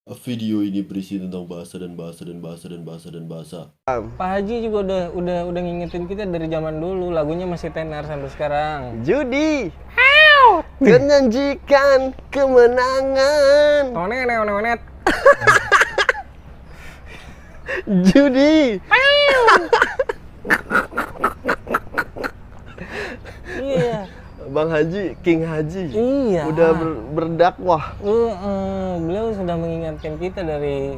Video ini berisi tentang bahasa dan bahasa dan bahasa dan bahasa dan bahasa. Pak Haji juga udah ngingetin kita dari zaman dulu, lagunya masih tenar sampai sekarang. Judi menjanjikan kemenangan. Tonet. Judi. Iya. Bang Haji, King Haji. Iya. Udah berdakwah. Beliau sudah mengingatkan kita dari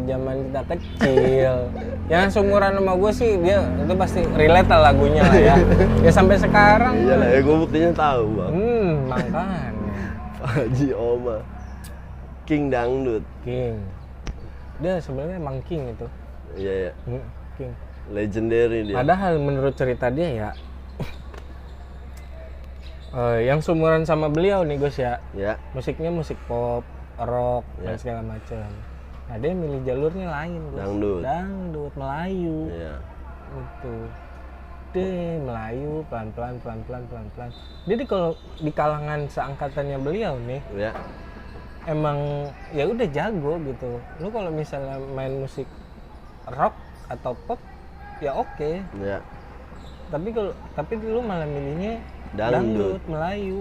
zaman kita kecil. Yang seumuran sama gue sih dia itu pasti relate lah lagunya lah ya. Ya sampai sekarang. Iyalah, ya gue buktinya tahu, Bang. Makanya. Pak Haji Oma. King dangdut. King. Dia sebenarnya emang king itu. Iya ya. King. Legendary dia. Padahal menurut cerita dia ya, yang seumuran sama beliau nih Gus ya, Ya. musiknya musik pop, rock, dan Ya. segala macam. Nah dia milih jalurnya lain Gus. Dangdut Melayu. Iya. Itu. Dia Melayu pelan-pelan. Jadi kalau di kalangan seangkatannya beliau nih, Ya. emang ya udah jago gitu. Lu kalau misalnya main musik rock atau pop ya oke. Ya. Tapi lu malah milihnya Dangdut. Melayu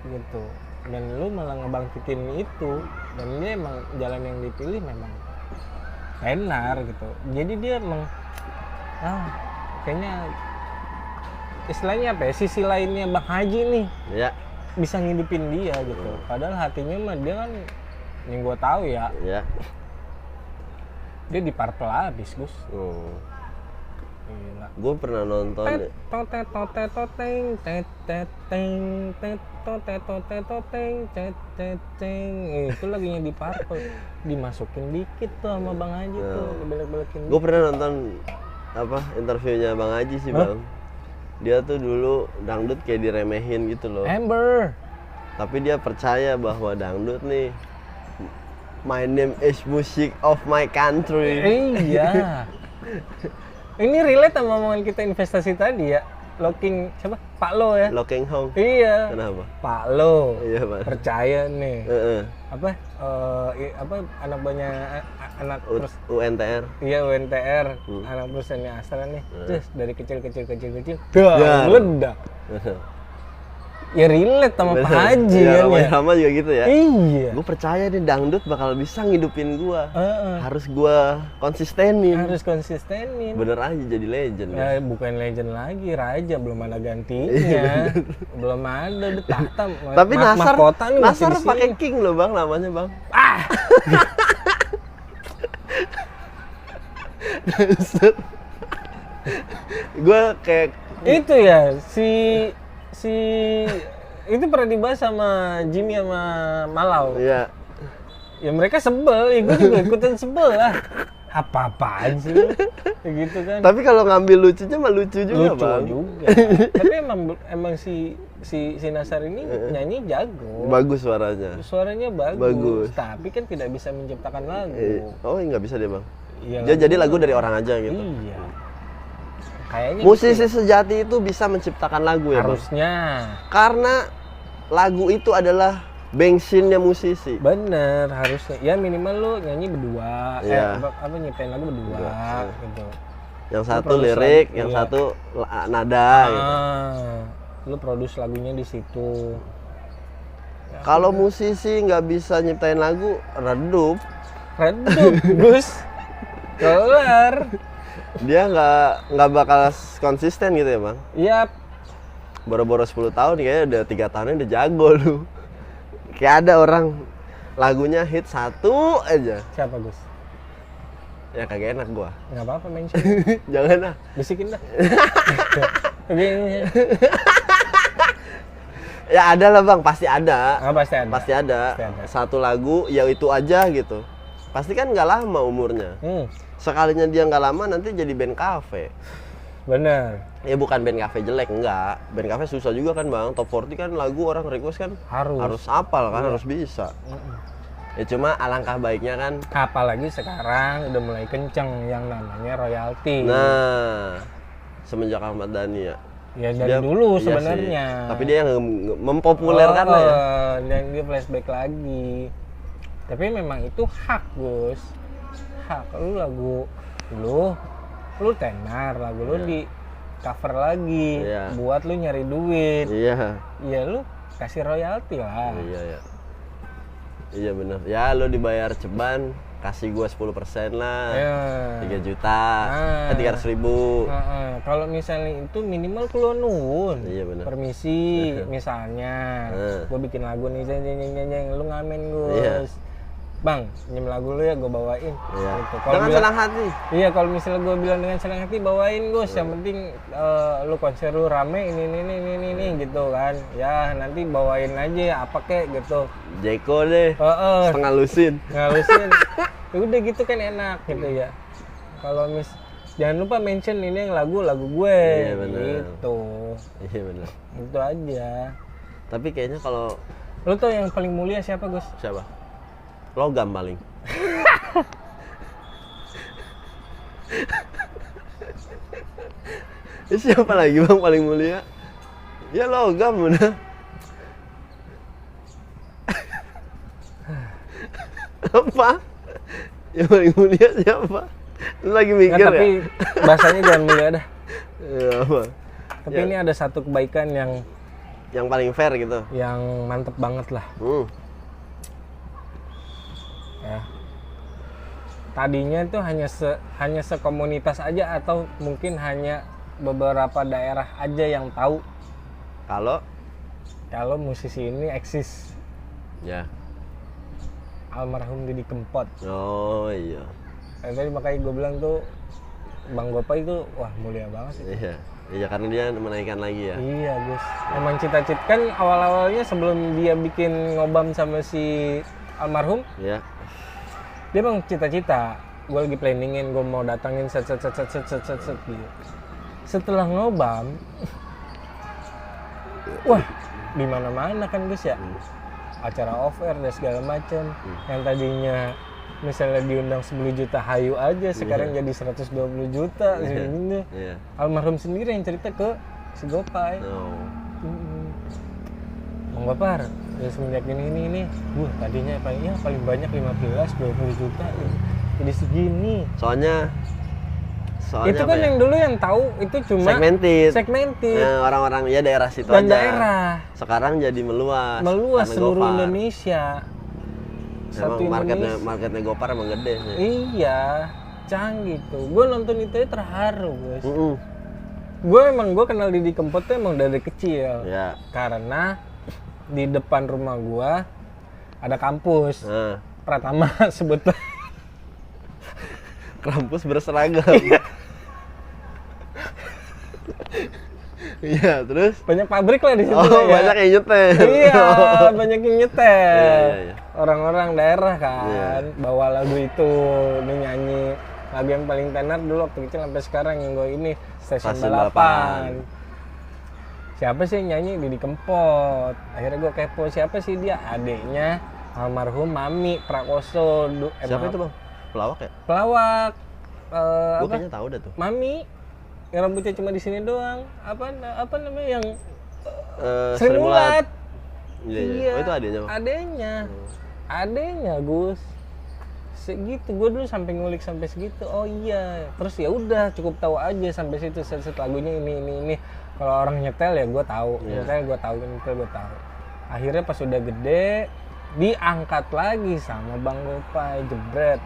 gitu. Dan lu malah ngebangkitin itu, dan dia emang jalan yang dipilih memang tenar gitu. Jadi dia emang kayaknya istilahnya apa ya, sisi lainnya Bang Haji nih Ya. bisa ngidupin dia gitu. Padahal hatinya mah dia kan, yang gua tahu ya, Ya. dia di Purple abis Gus. Gila. Gue pernah nonton. Itu lagunya di Purple. Dimasukin dikit tuh sama Bang Haji tuh, dibelek-belekin. Gue pernah nonton interviewnya Bang Haji sih, Bang. Dia tuh dulu dangdut kayak diremehin gitu loh. Amber. Tapi dia percaya bahwa dangdut nih, my name is music of my country. Iya. Ini relate sama omongan kita investasi tadi ya. Locking siapa? Pak Lo ya. Locking Hong. Iya. Kenapa? Pak Lo. Iya, Pak. Percaya nih. Heeh. Apa anak banyak anak terus UNTR. iya UNTR anak perusahaannya Astra nih. Terus dari kecil Dar. meledak. Ya relate sama Pak Haji ya, kan ya. sama juga gitu ya. Iya. Gue percaya nih dangdut bakal bisa ngidupin gua. Heeh. Harus gua konsistenin. Harus konsistenin. Bener aja jadi legend. Ya bukan legend lagi, raja belum ada gantinya. Belum ada, udah tahta. Tapi Nasar masih di sini. pakai king loh, Bang, namanya, Bang. Gue kayak itu ya si itu pernah dibahas sama Jimmy sama Malau. ya Ya mereka sebel, ya gue juga ikutan sebel lah. Apa-apaan sih lu? Kayak gitu kan. tapi kalau ngambil lucunya mah lucu juga, Lucu Bang. juga. Tapi emang si Nasar ini nyanyi jago. Bagus suaranya. Suaranya bagus, Bagus. tapi kan tidak bisa menciptakan lagu. Oh, nggak bisa dia, Bang. Iya, Dia jadi lagu dari orang aja gitu. Iya. Kayaknya Musisi sejati itu bisa menciptakan lagu ya, Bang. harusnya. Karena lagu itu adalah bensinnya musisi. Bener, harusnya. Ya minimal lu nyanyi berdua, Iya. nyiptain lagu berdua gitu. Yang satu produce lirik, lagu, yang iya. satu nada gitu. Lu produce lagunya di situ. Kalau musisi nggak bisa nyiptain lagu, redup. Redup, Gus. Kelar. Dia nggak bakal konsisten gitu ya, Bang. Yap. Boro-boro 10 tahun kayaknya udah 3 tahunnya udah jago lu. Kayak ada orang lagunya hit satu aja. Siapa, Gus? Ya kagak enak gua. Nggak apa-apa mention. Jangan ah. Bisikin dah. Oke. Ya ada lah, Bang, pasti ada. Pasti ada. Pasti ada. Pasti ada. Satu lagu ya itu aja gitu. Pasti kan nggak lama umurnya. Sekalinya dia nggak lama nanti jadi band cafe. Bener. Ya bukan band cafe jelek, enggak. Band cafe susah juga kan, Bang. Top 40 kan lagu orang request kan harus hafal kan, harus bisa. Ya cuma alangkah baiknya kan. Apalagi sekarang udah mulai kenceng yang namanya royalti. Nah, semenjak Ahmad Dhani ya. Ya dari dulu iya sebenarnya. sih. Tapi dia yang mempopulerkan lah ya. Dan dia flashback lagi. Tapi memang itu hak Gus, hak lu lagu lu tenar, lagu lu di cover lagi buat lu nyari duit. Iya lu kasih royalti lah. Iya benar. Ya lu dibayar ceban, kasih gua 10% lah. 3 juta. 300.000. Kalau misalnya itu minimal keluar nuwun. Iya benar. Permisi misalnya. Gua bikin lagu nih jeng lu ngamen Gus. Bang, nyem lagu lu ya gue bawain. Gitu. Dengan senang hati. Iya, kalau misalnya gue bilang dengan senang hati bawain Gus, yang penting lu konser lu rame ini gitu kan. Ya nanti bawain aja apa kek gitu. Jeko deh. Setengah lusin. Ngalusin. Ya udah gitu kan enak gitu ya. Kalau jangan lupa mention ini yang lagu gue. Iya benar. Gitu. Iya benar. Itu aja. Tapi kayaknya kalau lu tau yang paling mulia siapa Gus? Siapa? Logam paling. Siapa lagi bang paling mulia? Ya logam udah. Apa? Yang paling mulia siapa? Lu lagi mikir ya? Tapi bahasanya jangan mulia dah. Ya, apa? Tapi ini ada satu kebaikan yang paling fair gitu. Yang mantep banget lah. Ya. Tadinya itu hanya sekomunitas aja atau mungkin hanya beberapa daerah aja yang tahu kalau musisi ini eksis. Ya. Almarhum Didi Kempot. Oh iya. Tadi makanya gue bilang tuh Bang Gopa itu wah mulia banget sih. Iya karena dia menaikkan lagi ya. Iya Gus. Emang cita-cita kan awal-awalnya sebelum dia bikin ngobam sama si almarhum. Iya. Dia emang cita-cita, gue lagi planningin, gue mau datangin set gitu. Setelah ngobam, wah di mana-mana kan Gus ya, acara off air dan segala macam. Yang tadinya misalnya diundang 10 juta hayu aja, sekarang jadi 120 juta. Almarhum sendiri yang cerita ke si Gopay. Bang Gopar, ya semenjak ini, tadinya paling banyak 15-20 juta, jadi segini. Soalnya itu kan yang dulu yang tahu itu cuma segmented. Nah, orang-orang ya daerah situ dan aja. Daerah. Sekarang jadi meluas seluruh Gopar. Indonesia. Satu marketnya Gopar emang gede sih. Iya, canggih tuh. Gue nonton itu terharu, guys. Gue kenal Didi Kempot tuh emang dari kecil. Ya. Karena di depan rumah gua ada kampus Pratama sebetulnya. Kampus berseragam. Iya, terus banyak pabrik lah di situ. Banyak yang nyetel. Iya, banyak yang nyetel. Orang-orang daerah kan bawa lagu itu, dia nyanyi lagu yang paling tenar dulu waktu kecil sampai sekarang yang gue ini Stasiun Balapan. Siapa sih yang nyanyi? Didi Kempot. Akhirnya gue kepo, siapa sih dia? Adeknya almarhum Mami Prakoso. Siapa itu bang? Pelawak ya? Pelawak. Gue kayaknya tahu dah tuh. Mami, yang rambutnya cuma di sini doang. Apa namanya yang Sri Mulat. Iya. Oh itu adeknya bang? Adeknya Gus. Segitu, gue dulu sampai ngulik sampai segitu. Oh iya. Terus ya udah cukup tahu aja sampai situ set lagunya ini. Kalau orang nyetel ya gue tahu, nyetel gue tahu. Akhirnya pas udah gede diangkat lagi sama Bang Gopay, jebret,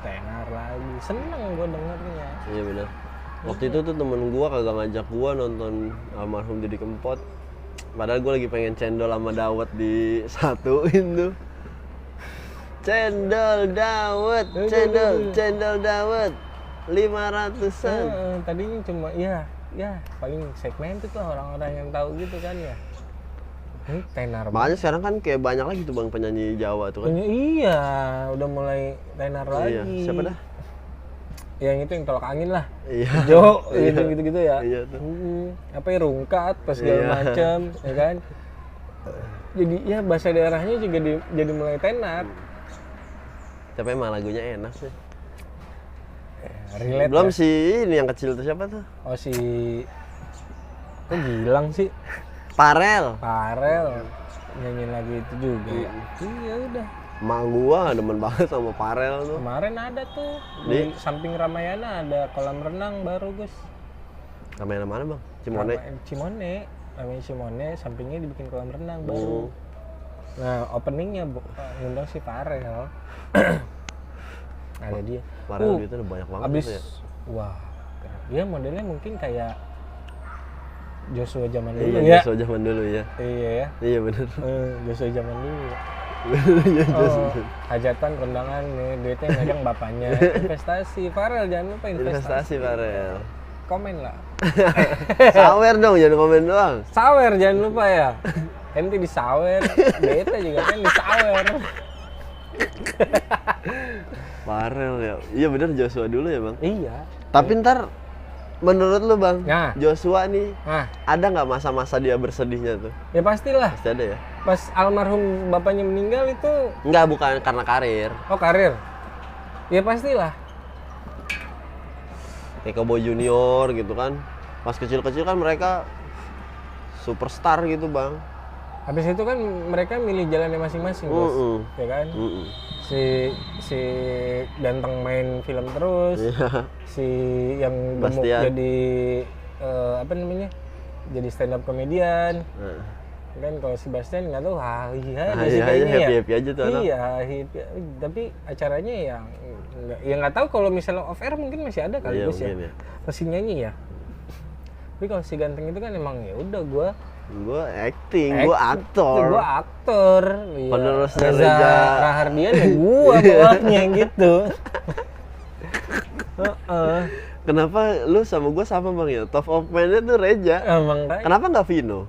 tenar lagi, seneng gue dengernya. Iya benar. Waktu itu tuh temen gue kagak ngajak gue nonton almarhum Didi Kempot. Padahal gue lagi pengen cendol sama dawet disatuin tuh. Cendol dawet, cendol dawet 500-an. Tadinya cuma ya paling segmented tuh orang-orang yang tahu gitu kan ya. Tenar. Makanya sekarang kan kayak banyak lagi tuh bang penyanyi Jawa tuh kan. Iya, udah mulai tenar lagi. Iya. Siapa dah? Yang itu yang tolak angin lah. Iya. Jo, gitu ya. Iya tuh. Apa ya rungkat pas segala macam, ya kan. Jadi ya bahasa daerahnya juga jadi mulai tenar. Tapi emang lagunya enak sih. Relate belum ya? Si ini yang kecil tuh siapa tuh? Oh si kok Gilang sih? Parel Nyanyiin lagu itu juga ya. Iya udah Emak gua demen banget sama Farel tuh. Kemarin ada tuh di samping Ramayana ada kolam renang baru Gus. Ramayana mana bang? Cimone? Namanya Cimone, sampingnya dibikin kolam renang baru. Nah openingnya ngundang si Farel. Ada dia. Farel gitu udah banyak banget abis, tuh ya. Wah, dia modelnya mungkin kayak Joshua zaman dulu Iya, ya. Joshua zaman dulu ya. Iya ya. Iya bener. Joshua zaman dulu. Iya, Hajatan kondangan nih, duitnya megang bapaknya. Investasi, Farel jangan lupa investasi Farel. Komen lah. Sawer dong, jangan komen doang. Sawer jangan lupa ya. Enti disawer, beta juga kan disawer. Farel ya. Iya bener Joshua dulu ya bang. Iya. Tapi ntar menurut lu bang, Nah. Joshua nih Nah, ada nggak masa-masa dia bersedihnya tuh? ya pastilah. Pasti ada ya? Pas almarhum bapaknya meninggal itu, Enggak, bukan karena karir. oh karir. Ya pastilah. Kayak Boy Junior gitu kan. Pas kecil-kecil kan mereka superstar gitu bang. Habis itu kan mereka milih jalannya masing-masing, Bos. Ya kan? Si ganteng main film terus. Iya. Si yang gemuk Bastian. jadi apa namanya? Jadi stand up komedian. Kan kalau Sebastian nggak tahu iya sih kayaknya ya. Happy aja tuh anak. Iya, happy. Tapi acaranya yang nggak tahu kalau misalnya off air mungkin masih ada kali Iya, Gus ya. mungkin ya. Masih nyanyi ya. Tapi kalau si ganteng itu kan emang ya udah gue Gue aktor. Gue aktor. Iya. Penerusnya Reza Reza. Rahardian ya gue bawahnya gitu. Kenapa lu sama gue sama bang ya? Top of mind-nya tuh Reja. Emang Kenapa nggak Vino?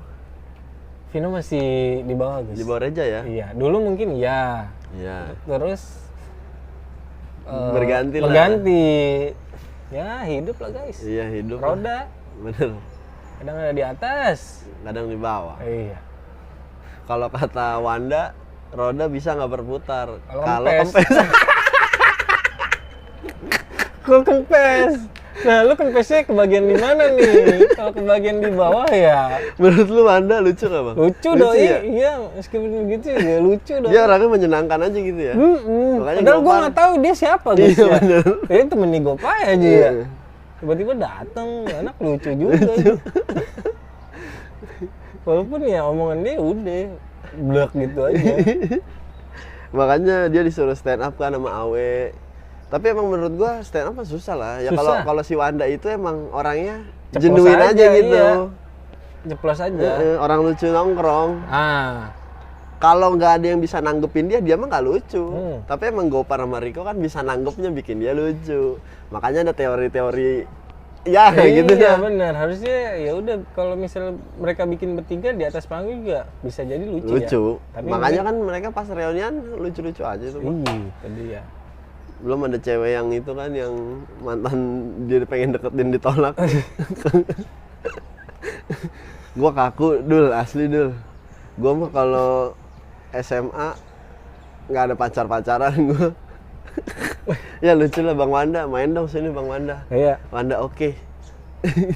Vino masih di bawah Gus. Di bawah Reja ya? Iya, dulu mungkin ya. Iya. Terus Berganti lah. berganti. Ya hidup lah guys. Iya hidup. Roda Bener. kadang ada di atas. Kadang di bawah. Iya. Kalau kata Wanda, roda bisa nggak berputar. Kalau kempes. Kok kempes? Nah, lu kempesnya ke bagian di mana nih? Kalau ke bagian di bawah ya Menurut lu Wanda lucu nggak bang? lucu doi. ya? Iya, meskipun begitu ya lucu doi. Dia orangnya menyenangkan aja gitu ya. Makanya Padahal gue Gopar- nggak tahu dia siapa guys Iya, ya. bener. Dia temen nih Gopay aja ya. Iya. Tiba-tiba datang, anak lucu juga. Walaupun ya omongan dia udah blek gitu aja. Makanya dia disuruh stand up kan sama Awe. Tapi emang menurut gua stand up mah susah lah. Ya Susah. kalau si Wanda itu emang orangnya Ceplos genuine aja gitu. iya. Jeplos aja. Orang lucu nongkrong. Ah, Kalau nggak ada yang bisa nanggepin dia mah nggak lucu. Hmm. Tapi emang Gopar sama Riko kan bisa nanggepnya bikin dia lucu. Makanya ada teori-teori ya gitu iya ya. benar. Harusnya ya udah kalau misal mereka bikin bertiga di atas panggung juga bisa jadi lucu, Lucu. ya. Tapi Makanya kan mereka pas reunian lucu-lucu aja tuh. Bang. tadi ya. Belum ada cewek yang itu kan yang mantan dia pengen deketin ditolak. Gua kaku dul, asli dul. Gua mah kalau SMA nggak ada pacaran gua. Ya lucu lah Bang Wanda, main dong sini Bang Wanda. Iya. Wanda oke.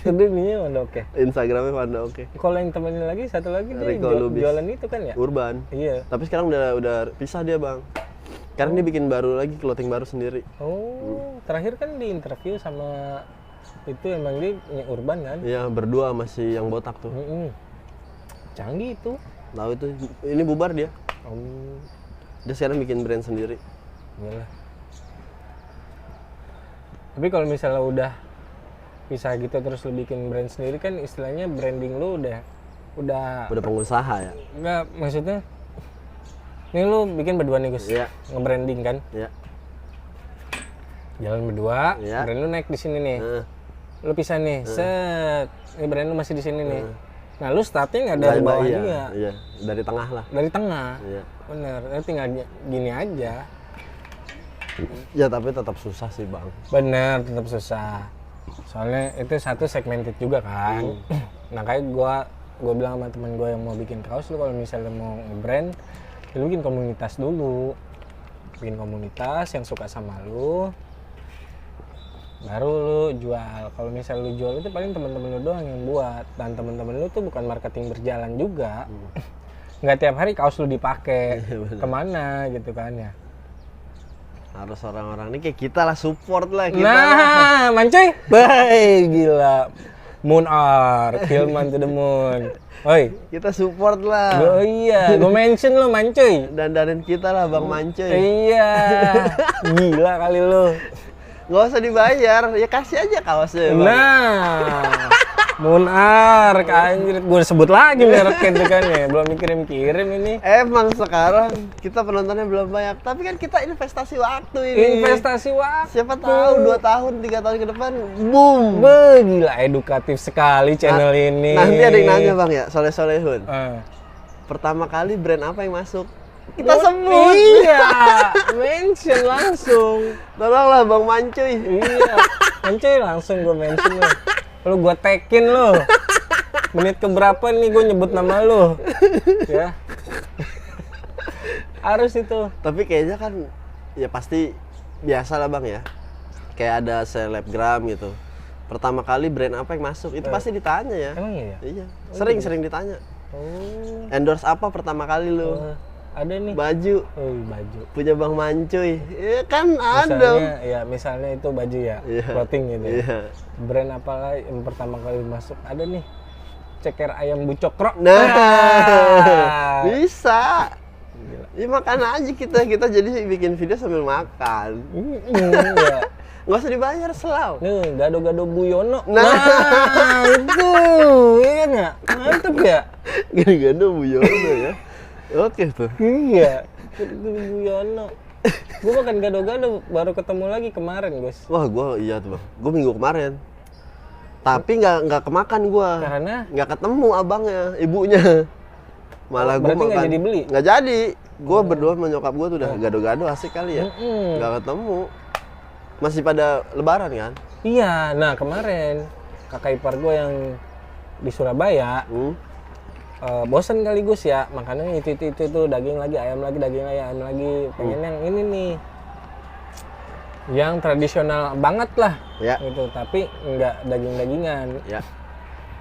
Tadi nih udah oke. Instagramnya Wanda oke. Kalau yang temennya lagi satu lagi dia Rico Lubis. jualan itu kan ya? Urban. Iya. Tapi sekarang udah pisah dia Bang. Karena dia bikin baru lagi, clothing baru sendiri. Oh, terakhir kan di interview sama itu emang dia punya Urban kan? Iya berdua masih yang botak tuh. Canggih itu. Tahu itu, ini bubar dia. Oh, Dia sekarang bikin brand sendiri. iyalah. Tapi kalau misalnya udah pisah gitu terus lu bikin brand sendiri kan istilahnya branding lu udah Udah pengusaha ya. enggak maksudnya ini lu bikin berdua nih Gus. Iya. Nge-branding kan? Iya. Jalan berdua, Iya. brand lu naik di sini nih. Nah, Lu pisah nih, set. Ini brand lu masih di sini nih. Nah, lu starting nggak dari dari bawah iya, juga. iya, dari tengah lah. Dari tengah. Iya. Bener, lu tinggal gini aja. Ya tapi tetap susah sih bang. Bener, tetap susah. Soalnya itu satu segmented juga kan. Nah, kayak gua bilang sama temen gua yang mau bikin kaos, lu kalau misalnya mau nge-brand, ya lu bikin komunitas dulu. Bikin komunitas yang suka sama lu. Baru lu jual. Kalau misalnya lu jual itu paling teman-teman lu doang yang buat, dan teman-teman lu tuh bukan marketing berjalan juga. nggak tiap hari kaos lu dipakai. Iya, bener. Kemana gitu kan ya. Harus orang-orang ini kayak kita lah, support lah kita. Nah, mancoy. Baik, gila. Moon Art, Hillman to the Moon. Oi. Kita support lah. Oh iya, gue mention lo mancoy. Dandanin kita lah Bang Mancoy. Iya. Gila kali lo. Nggak usah dibayar, ya kasih aja kaosnya. Bang. Nah. Moon Art, anjir. Gue sebut lagi mereknya itu kan ya. Belum kirim-kirim ini. Emang sekarang kita penontonnya belum banyak, tapi kan kita investasi waktu ini. Investasi waktu. Siapa tahu 2 tahun, 3 tahun ke depan, boom. Be, gila edukatif sekali channel ini. Nanti ada yang nanya Bang ya, Soleh-Solehun. Ah. Pertama kali brand apa yang masuk? Kita sebut. Iya, mention langsung. Tolonglah Bang Mancoy. Iya, mancoy langsung gue mention lo. Lu gue tagin lo. Menit keberapa nih gue nyebut nama lo. Ya. Harus itu. Tapi kayaknya kan ya pasti biasa lah Bang ya. Kayak ada selebgram gitu. Pertama kali brand apa yang masuk itu pasti ditanya ya. Emang iya? Iya. Sering ditanya. Oh. Endorse apa pertama kali lu? Ada nih. Baju. Oh, baju. Punya Bang Mancoy. Ya kan ada. Misalnya, ya misalnya itu baju ya, Iya. clothing gitu ya. Iya. Brand apa lah yang pertama kali masuk? Ada nih. Ceker ayam bucokro. Nah. Ah. Bisa. Gila. Ya makan aja kita jadi bikin video sambil makan. Ya. Nggak usah dibayar selau. Nih, gado-gado Bu Yono. Nah. Itu. Iya nggak? Mantep ya? Gado-gado Bu Yono ya. Oke tuh. Iya. Itu Bu Yono. Gue makan gado-gado baru ketemu lagi kemarin, Gus. Wah, iya tuh Bang. Gue minggu kemarin. Tapi nggak kemakan gue. Karena Nggak ketemu abangnya, ibunya. Malah gue berarti makan. nggak jadi beli? Nggak jadi. Gue berdua sama nyokap gue tuh udah gado-gado asik kali ya. Nggak ketemu. Masih pada lebaran kan? iya, nah kemarin kakak ipar gue yang di Surabaya bosen kali Gus ya makanannya itu daging lagi ayam lagi ayam lagi pengen yang ini nih yang tradisional banget lah Ya. gitu tapi nggak daging-dagingan Ya.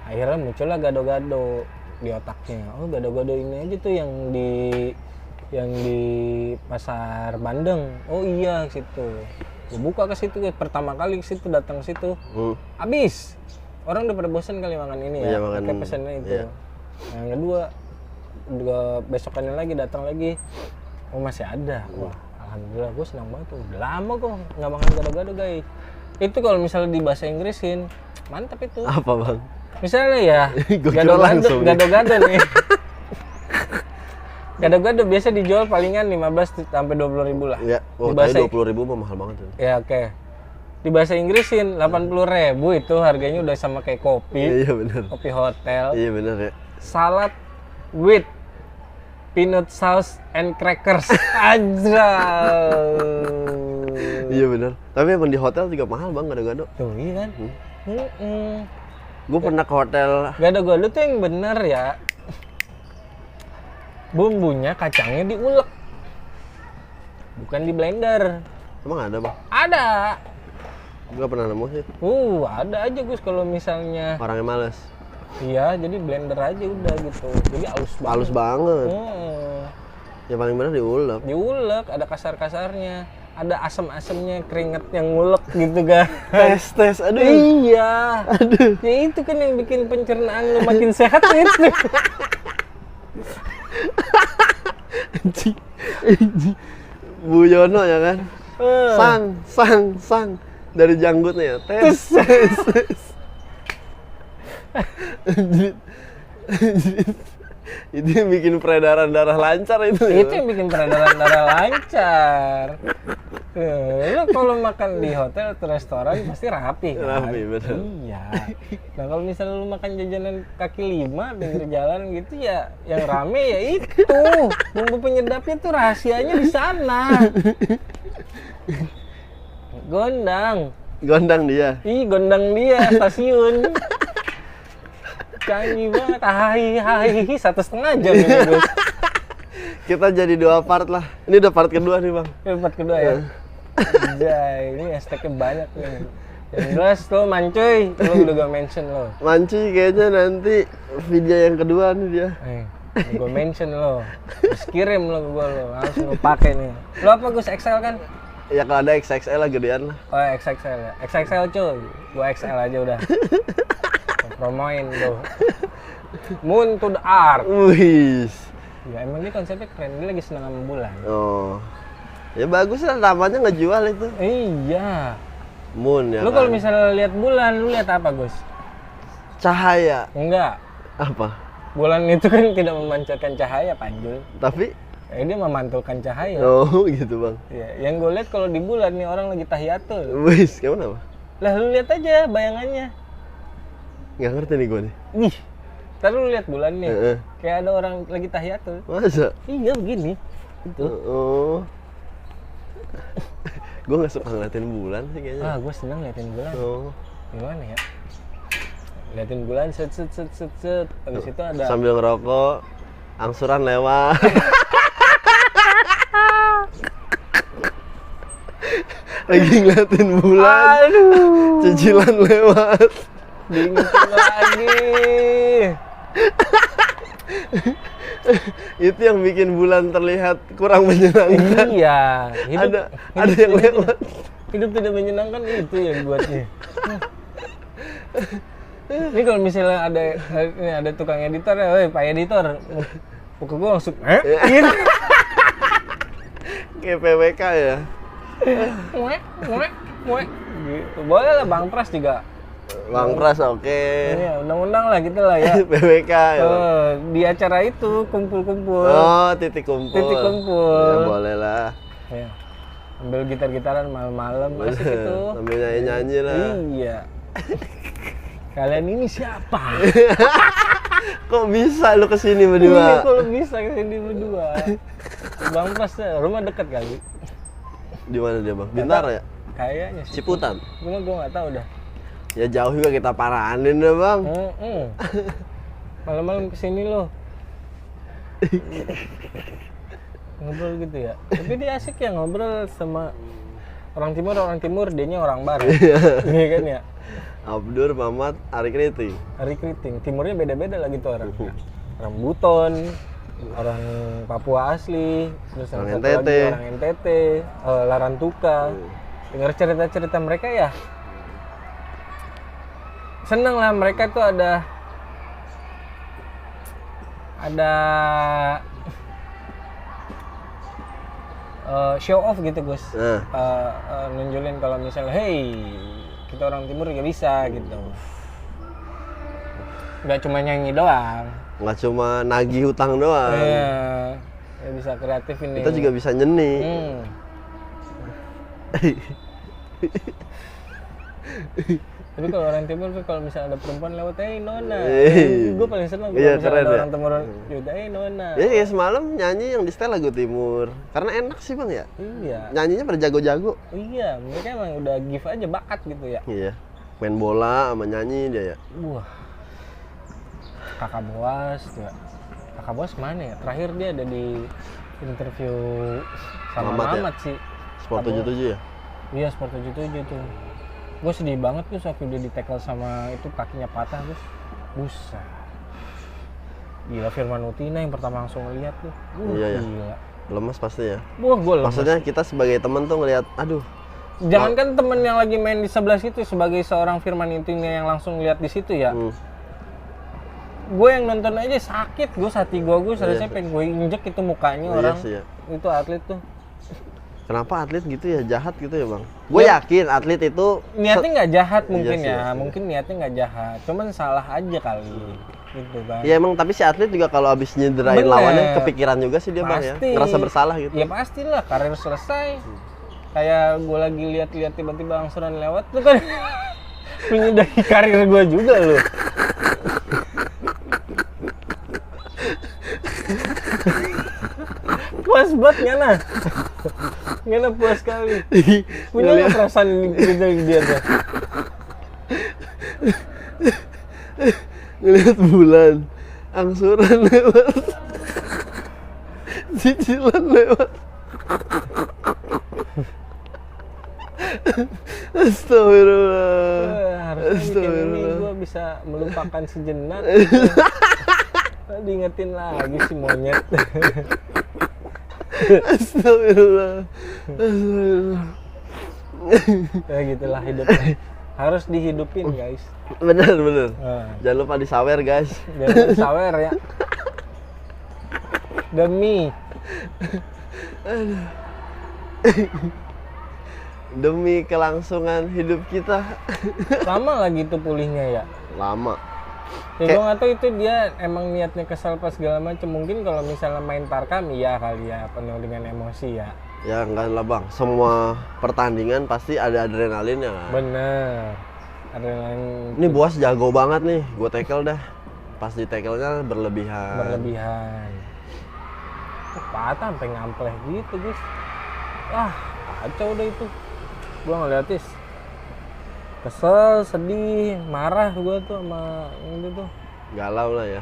akhirnya muncullah gado-gado di otaknya oh gado-gado ini aja tuh yang di pasar Bandeng oh iya situ gue buka ke situ pertama kali ke situ datang ke situ habis orang udah pada bosan kali makan ini ya Iya, makan, pakai pesannya itu iya. yang kedua besokannya lagi datang lagi oh masih ada wah alhamdulillah gue senang banget tuh udah lama kok nggak makan gado-gado guys itu kalau misalnya di bahasa Inggrisin mantap itu Apa Bang? misalnya ya Gua jual langsung ya. gado-gado nih gado-gado biasa dijual palingan 15 sampai 20 ribu lah Ya. Oh, di bahasa 20.000 mah mahal banget tuh. ya oke di bahasa Inggrisin 80.000 itu harganya udah sama kayak kopi Iya benar. kopi hotel Iya benar ya. salad with peanut sauce and crackers aja Iya benar. Tapi emang di hotel juga mahal Bang gado-gado. tuh iya kan Gue pernah ke hotel. gado-gado tuh yang bener ya bumbunya kacangnya diulek bukan di blender Emang ada Bang? ada Gue pernah nemu sih. ada aja Gus kalau misalnya Orangnya males. iya jadi blender aja udah gitu jadi halus banget Halus banget. Ya paling benar diulek. diulek ada kasar-kasarnya ada asam-asamnya keringet yang ngulek gitu kan Tes. Aduh. iya ya itu kan yang bikin pencernaan lu makin sehat itu Anjing. Bu Yono ya kan? Sang dari janggutnya ya. Tes. Anjir. Itu yang bikin peredaran darah lancar itu. itu yang bikin peredaran darah lancar lu kalau makan di hotel atau restoran pasti rapi kan? Rapi, betul. Iya. Nah kalau misalnya lu makan jajanan kaki lima pinggir jalan gitu ya, yang rame ya itu bumbu penyedapnya tuh rahasianya di sana. Gondang dia. Ih gondang dia stasiun. Canggih banget, hai 1,5 jam ini Gus. Kita jadi 2 part lah. Ini udah part kedua nih Bang. Part kedua ya. Anjay, ini hashtagnya banyak nih. Yang jelas lo mancoy, lo udah gak mention lo. Manci kayaknya nanti video yang kedua nih dia. Gue mention lo, terus kirim lo ke gue lo, langsung lo pakai nih. Lo apa Gus, XL kan? Ya kalau ada XXL lah gedean lah. Oh XXL ya, XXL cuy, gue XL aja udah. Promoin lo. Moon to the Art. Wih. Ya emang dia konsepnya keren, dia lagi senang sama bulan. Oh. Ya bagus lah, namanya ngejual itu. Iya. Moon ya. Lu kalau misalnya lihat bulan, lu lihat apa Gus? Cahaya. Enggak. Apa? Bulan itu kan tidak memancarkan cahaya, Panjul. Tapi Dia memantulkan cahaya. oh gitu bang. Ya, yang gue lihat kalau di bulan nih orang lagi tahiyatul. Wis, gimana bang? Lah lu lihat aja bayangannya. Nggak ngerti nih gue nih. Ih. Ntar lu lihat bulan nih. Heeh. Kayak ada orang lagi tahiyatul. Masa? Iya begini. Itu. Oh. Gue nggak suka ngeliatin bulan sih kayaknya. Ah, gue seneng liatin bulan. Oh. Gimana ya? Liatin bulan set. Habis itu ada Sambil ngerokok, angsuran lewat. Lagi ngeliatin bulan. Aduh. Cicilan lewat. Diingetin lagi. Itu yang bikin bulan terlihat kurang menyenangkan. Iya. Ada yang lewat. Hidup tidak menyenangkan itu yang buatnya. Ini kalau misalnya ada tukang editor ya, woi Pak Editor, pokok gue langsung, gitu. Kayak PWK ya. Muek. Gitu. Boleh lah Bang Pras juga. Bang Pras oke. Iya, undang-undang lah gitu lah ya. PWK ya. Di acara itu kumpul-kumpul. Oh, titik kumpul. Titik kumpul. Ya boleh lah. Ya. Ambil gitar-gitaran malam-malam asik itu. Sambil nyanyi-nyanyi lah. Iya. Kalian ini siapa? Kok bisa lu kesini Iya, berdua? kalau bisa kesini berdua. Bang Pras, rumah dekat kali. Di mana dia bang? Bintaro ya? Kayaknya sih. Ciputan? Cuma gue nggak tahu dah. Ya jauh juga kita paranin deh bang. Malam-malam kesini loh. Ngobrol gitu ya. Tapi dia asik ya ngobrol sama orang timur, dianya orang barat. Iya kan ya. Abdur, Mamat, Ari Kriting. Hari Keriting, timurnya beda-beda lagi tuh orang. Orang Buton, orang Papua asli, terus yang Orang satu lagi NTT. orang NTT, Larantuka. Dengar cerita-cerita mereka ya. Seneng lah, mereka tuh ada show off gitu Gus. Nunjulin kalau misalnya hey kita orang timur juga bisa gitu, nggak cuma nyanyi doang, Nggak cuma nagih hutang doang. ya bisa kreatif ini. Kita juga bisa nyeni. Tapi kalau orang timur tuh kalau misalnya ada perempuan lewat, Nona, Hey. gue paling seneng Iya, kalau misalnya keren ada ya. orang timur juga, Nona. Ya kayak semalam nyanyi yang di setel lagu timur. Karena enak sih bang ya. Iya, Nyanyinya pada jago-jago. iya, mereka emang udah give aja bakat gitu ya. Iya. Main bola sama nyanyi dia ya. Wah, Kakak Boas tuh ya. Kakak Boas kemana ya? Terakhir dia ada di interview sama Mamat ya? Mamat sih. Sport Kakak 77 ya. Iya, Sport 77 tuh. Gue sedih banget tuh waktu dia di-tackle sama itu kakinya patah terus. Buset. Gila, Firman Utina yang pertama langsung ngeliat tuh. Iya, iya. Gila. Lemas pasti ya. Wah, gue lemes. Maksudnya kita sebagai temen tuh ngeliat, aduh. Jangankan temen yang lagi main di sebelah situ, sebagai seorang Firman Utina yang langsung lihat di situ ya. Gue yang nonton aja sakit, gue hati gue rasanya pengen gue injek itu mukanya Iya orang. sih ya. Itu atlet tuh. Kenapa atlet gitu ya, jahat gitu ya bang? Gue yakin atlet itu Niatnya nggak jahat mungkin sih, ya, iya sih. mungkin niatnya nggak jahat, cuman salah aja kali, gitu kan. ya emang, tapi si atlet juga kalau abis nyederain Bener. lawannya kepikiran juga sih dia bang ya, Pasti. ngerasa bersalah gitu. Ya pastilah, karir selesai. Kayak gue lagi lihat-lihat tiba-tiba angsuran lewat tuh kan menyudahi karir gue juga loh. Puas banget Ngana puas sekali. Punya nggak perasaan gitu dia tuh? Ngeliat bulan, angsuran lewat, cicilan lewat. Astagfirullah. Harusnya bikin ini gue bisa melupakan sejenak. Diingetin lagi si monyet. Astagfirullah. Astagfirullah. Ya gitulah hidup. Harus dihidupin guys. Bener. Nah, Jangan lupa disawer guys. jangan sawer ya. Demi Demi kelangsungan hidup kita. lama lagi tuh pulihnya ya. Lama. Ya gue nggak tahu itu dia emang niatnya kesal pas segala macam. Mungkin kalau misalnya main Tarkam iya kali ya, penuh dengan emosi ya. Ya enggak lah bang, semua pertandingan pasti ada adrenalinnya kan. Bener. Adrenalin Ini Boas jago banget nih, gue tackle dah. Pas di tackle-nya berlebihan. patah sampai ngampleh gitu guys. Wah kacau udah itu. Gua ngeliatis kesel, sedih, marah gua tuh sama itu tuh. Galau lah ya.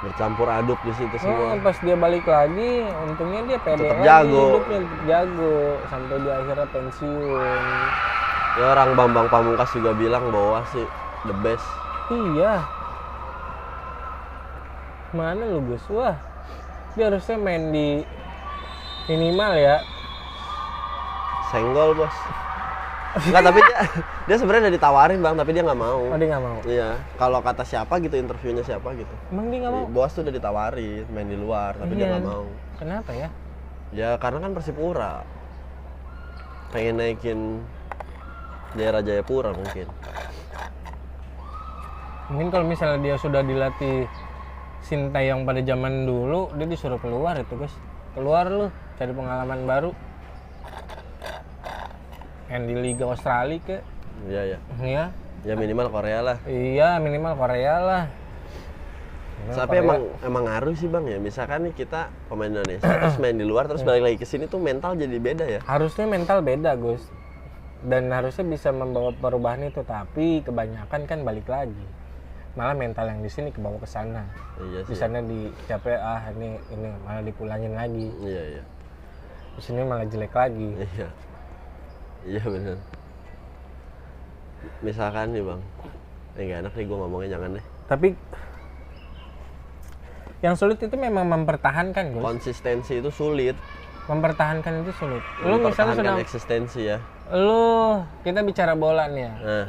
Bercampur aduk di situ semua. Pas dia balik lagi, untungnya dia pede Tetap lagi, jago. hidupnya tetap jago sampai dia akhirnya pensiun. Ya orang Bambang Pamungkas juga bilang bahwa sih the best. Iya. Mana lu Gus? Wah, dia harusnya main di minimal ya. Senggol bos. Enggak, tapi dia sebenarnya udah ditawarin bang, tapi dia nggak mau. Oh dia nggak mau. Iya, kalau kata siapa gitu, interviewnya siapa gitu. Emang dia nggak mau? Bos tuh udah ditawarin main di luar, tapi dia nggak mau. Kenapa ya? Ya karena kan Persipura pengen naikin daerah Jayapura mungkin. Mungkin kalau misalnya dia sudah dilatih Sintayong pada zaman dulu, dia disuruh keluar itu guys. Keluar lu, cari pengalaman baru. Yang di Liga Australia ke. Iya ya. Iya. Ya minimal Korea lah. Iya, minimal Korea lah. Minimal Tapi Korea. emang ngaruh sih bang ya. Misalkan nih kita pemain Indonesia terus main di luar terus balik lagi ke sini tuh mental jadi beda ya. Harusnya mental beda, Gus. Dan harusnya bisa membawa perubahan itu, tapi kebanyakan kan balik lagi. Malah mental yang di sini kebawa ke sana. Iya Di sih. sana dicapai ini malah dipulangin lagi. Iya. Di sini malah jelek lagi. Iya benar. Misalkan nih bang, nggak enak nih gue ngomongnya jangan deh. Tapi yang sulit itu memang mempertahankan, Gus. Konsistensi itu sulit. Mempertahankan itu sulit. Lu misalnya Mempertahankan sudah eksistensi ya. kita bicara bola nih ya. Nah,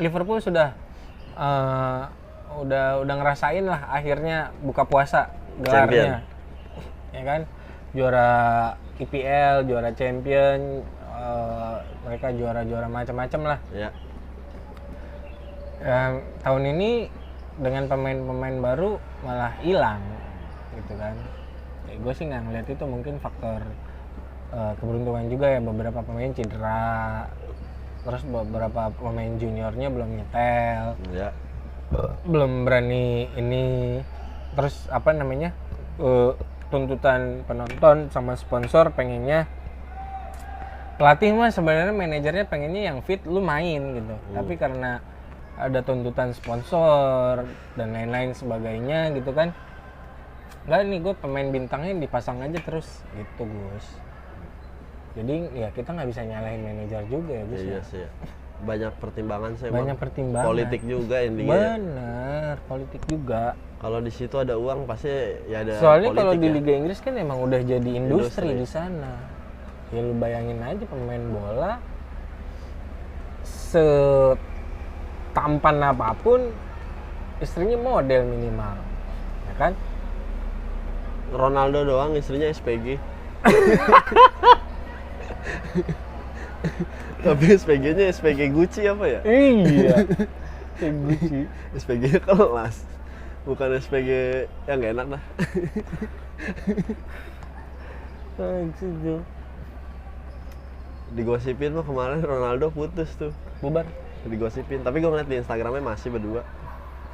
Liverpool sudah udah ngerasain lah akhirnya buka puasa gelarnya. Ya kan? Juara IPL, juara champion, mereka juara-juara macam-macam lah. ya. Tahun ini dengan pemain-pemain baru malah hilang gitu kan. Gue sih nggak ngeliat itu, mungkin faktor keberuntungan juga ya, beberapa pemain cedera, terus beberapa pemain juniornya belum nyetel, Ya. belum berani ini, terus apa namanya tuntutan penonton sama sponsor pengennya pelatih mah sebenarnya manajernya pengennya yang fit lu main gitu, tapi karena ada tuntutan sponsor dan lain-lain sebagainya gitu kan, nggak nih gue pemain bintangnya dipasang aja terus gitu Gus. Jadi ya kita nggak bisa nyalahin manajer juga ya Gus. Iya sih. Ya. Banyak pertimbangan sih. Banyak Bang. pertimbangan. Politik juga intinya. Bener, politik juga. Kalau di situ ada uang pasti ya ada. Soalnya politik kalau di ya. Liga Inggris kan emang udah jadi industri Industri. di sana. Ya lu bayangin aja pemain bola setampan apapun istrinya model minimal, ya kan? Ronaldo doang istrinya SPG. Tapi SPG-nya SPG Gucci apa ya? Iya. Gucci. SPG kelas. Bukan SPG yang gak enak dah. Digosipin mah kemarin Ronaldo putus tuh. Bubar. Digosipin, tapi gue ngeliat di Instagramnya masih berdua.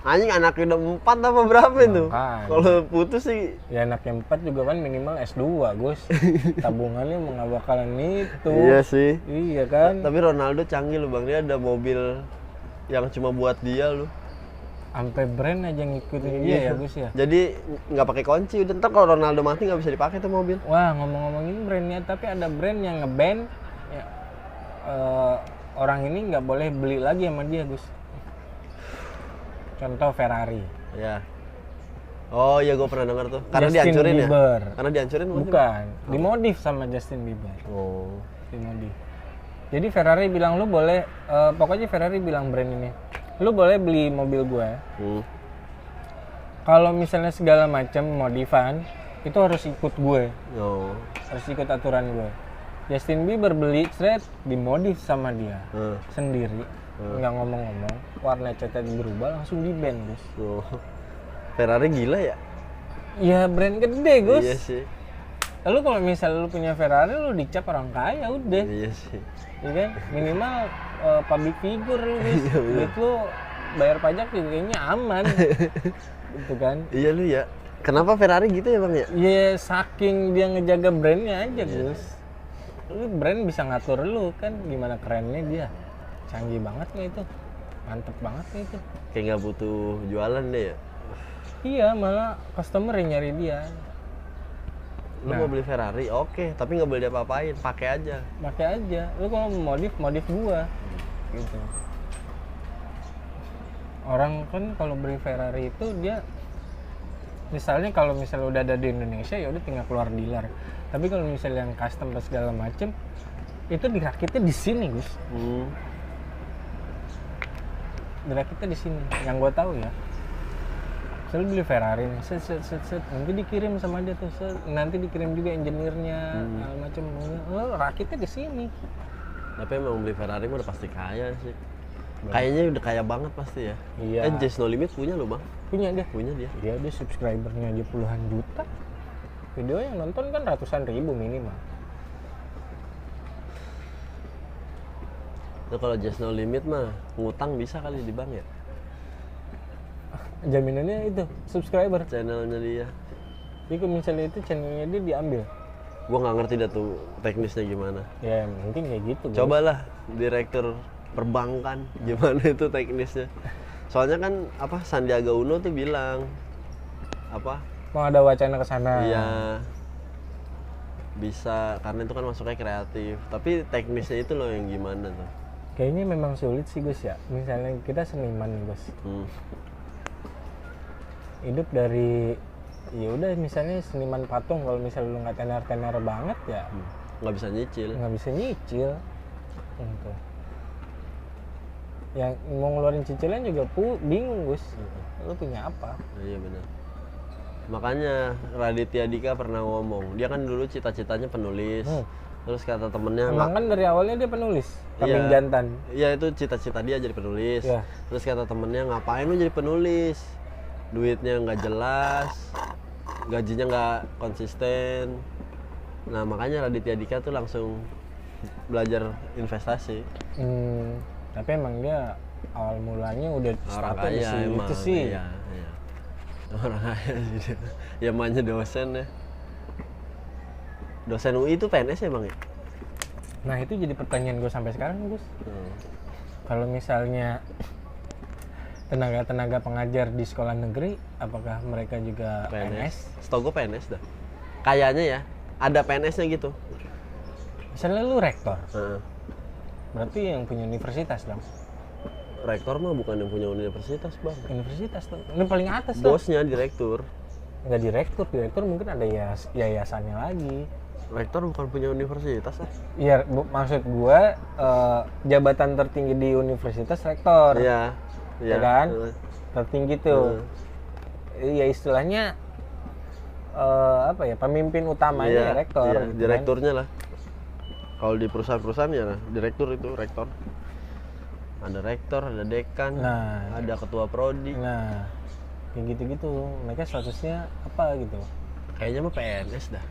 Anjing anaknya udah 4 apa berapa itu? Makanya. Kalau putus sih Ya anaknya 4 juga kan minimal S2 Gus. Tabungannya mau nggak bakalan itu. iya sih. Iya kan. Tapi Ronaldo canggih loh bang, dia ada mobil yang cuma buat dia loh. Sampai brand aja ngikutin dia ya Gus ya. Jadi nggak pakai kunci, udah ntar kalau Ronaldo mati nggak bisa dipakai tuh mobil. Wah ngomong-ngomongin brandnya, tapi ada brand yang nge-ban ya, orang ini nggak boleh beli lagi sama dia Gus. Contoh Ferrari. Ya. Oh iya, gue pernah dengar tuh. Karena Justin dihancurin Bieber. ya? Karena dihancurin Bukan, dimodif sama Justin Bieber. Oh. Dimodif. Jadi Ferrari bilang lu boleh, pokoknya Ferrari bilang brand ini, lu boleh beli mobil gue. Kalau misalnya segala macam modifan, itu harus ikut gue. Oh. Harus ikut aturan gue. Justin Bieber beli thread dimodif sama dia sendiri, nggak ngomong-ngomong, warna catnya berubah langsung di ban, Gus. Oh. Ferrari gila ya? Ya brand gede, Gus. Iya sih. Lalu kalau misalnya lu punya Ferrari, lu dicap orang kaya udah, Iya sih. ya kan? Minimal public figure lu, Gus. Duit lu bayar pajak juga kayaknya aman, gitu kan? Iya lu ya. Kenapa Ferrari gitu ya bang ya? Ya saking dia ngejaga brandnya aja, Gus. Lu brand bisa ngatur lu kan, gimana kerennya dia. Canggih banget nggak itu? Mantep banget nggak itu? Kayak nggak butuh jualan deh ya. Iya, malah customer yang nyari dia. Lu mau beli Ferrari, oke, tapi nggak boleh diapa-apain, pakai aja. Pakai aja. Lu kalau mau modif gua. Gitu. Orang kan kalau beli Ferrari itu dia misalnya kalau misalnya udah ada di Indonesia ya udah tinggal keluar dealer. Tapi kalau misalnya yang custom dan segala macem itu dirakitnya di sini, Gus. Dirakitnya di sini. Yang gua tahu ya. Saya beli Ferrari nih, set, nanti dikirim sama dia tuh, nanti dikirim juga engineer-nya, macam rakitnya di sini. Tapi emang beli Ferrari mah udah pasti kaya sih. Kayaknya udah kaya banget pasti ya. Iya. Just No Limit punya lo bang? Punya dia. Punya dia. Dia ada subscribernya aja puluhan juta. Video yang nonton kan ratusan ribu minimal. Itu kalau Just No Limit mah ngutang bisa kali di bank ya? Jaminannya itu subscriber. Channelnya dia. Jadi kalau misalnya itu channelnya dia diambil. Gua nggak ngerti dah tuh teknisnya gimana. Ya yang penting kayak gitu. Cobalah direktur perbankan gimana itu teknisnya. Soalnya kan apa Sandiaga Uno tuh bilang apa? Mau ada wacana ke sana. Iya. Bisa karena itu kan masuknya kreatif. Tapi teknisnya itu loh yang gimana tuh. Kayaknya memang sulit sih, Gus ya. Misalnya kita seniman nih, Gus. Hidup dari ya udah misalnya seniman patung, kalau misalnya lu nggak tenar banget ya nggak bisa nyicil gitu. Yang mau ngeluarin cicilan juga bingung, Gus. Lu punya apa? Iya benar, makanya Raditya Dika pernah ngomong dia kan dulu cita-citanya penulis. Terus kata temennya emang kan dari awalnya dia penulis kambing jantan. Iya itu cita-cita dia jadi penulis. Terus kata temennya ngapain lu jadi penulis, duitnya nggak jelas, gajinya nggak konsisten. Nah makanya Raditya Dika tuh langsung belajar investasi. Tapi emang dia awal mulanya udah orang kaya emang itu sih. Iya. Orang kaya sih. Ya mainnya dosen ya. Dosen UI itu PNS ya bang ya? Nah itu jadi pertanyaan gue sampai sekarang, Gus. Kalau misalnya tenaga pengajar di sekolah negeri, apakah mereka juga PNS? Setahu gue PNS dah. Kayaknya ya, ada PNS-nya gitu. Misalnya lu rektor, berarti yang punya universitas dong. Rektor mah bukan yang punya universitas bang. Universitas tuh, ini paling atas tuh. Bosnya direktur. Nggak direktur mungkin ada yayasannya lagi. Rektor bukan punya universitas lah. Iya, maksud gue jabatan tertinggi di universitas rektor. Iya. Ya kan? Tertinggi tuh. Iya istilahnya apa ya, pemimpin utamanya rektor. Iya, gitu direkturnya lah. Kalau di perusahaan-perusahaan ya direktur itu rektor. Ada rektor, ada dekan, ada ketua prodi. Nah, kayak gitu-gitu. Mereka statusnya apa gitu? Kayaknya mah PNS dah.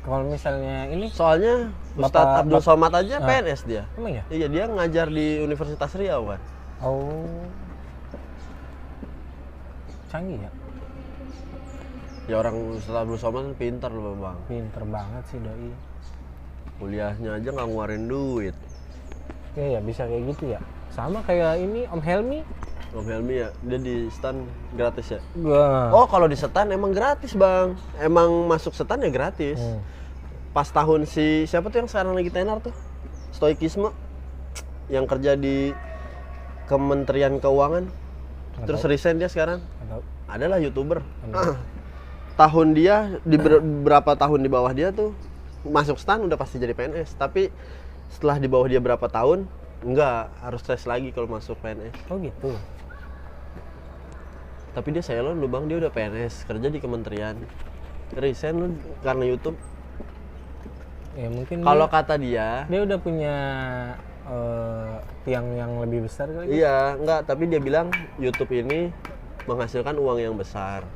Kalau misalnya ini, soalnya Ustadz Abdul Somad aja PNS dia. Emang ya? Iya, dia ngajar di Universitas Riau kan. Oh, canggih ya? Ya orang Ustadz Abdul Somad kan pintar loh bang. Pinter banget sih doi. Kuliahnya aja nggak ngeluarin duit. Ya bisa kayak gitu ya. Sama kayak ini Om Helmi. Om Helmi ya, dia di stand gratis ya? Oh, kalau di stand emang gratis bang. Emang masuk stand ya gratis. Pas tahun siapa tuh yang sekarang lagi tenar tuh? Stoikisme. Yang kerja di Kementerian Keuangan. Terus resign dia sekarang. adalah YouTuber. Tahun dia berapa tahun di bawah dia tuh masuk stan udah pasti jadi PNS. Tapi setelah di bawah dia berapa tahun enggak, harus tes lagi kalau masuk PNS. Oh gitu. Tapi dia salon lu Bang, dia udah PNS, kerja di kementerian. Resign lu karena YouTube. Ya mungkin Kalau kata dia, dia udah punya tiang yang lebih besar kali. iya, enggak, tapi dia bilang YouTube ini menghasilkan uang yang besar.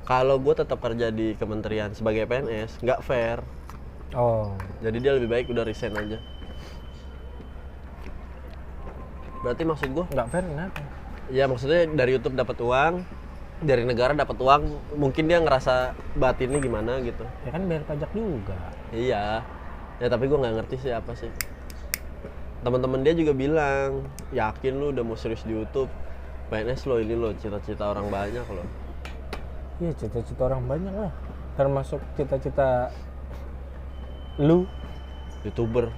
Kalau gue tetap kerja di kementerian sebagai PNS, nggak fair. Oh. Jadi dia lebih baik udah resign aja. Berarti maksud gue, Nggak fair kenapa? ya maksudnya dari YouTube dapat uang, dari negara dapat uang, mungkin dia ngerasa batinnya gimana gitu. Ya kan bayar pajak juga. Iya, ya tapi gue nggak ngerti sih apa sih. Teman-teman dia juga bilang, yakin lu udah mau serius di YouTube, PNS lo ini lo, cita-cita orang banyak lo. Iya, cita-cita orang banyak lah. Termasuk cita-cita lu. YouTuber.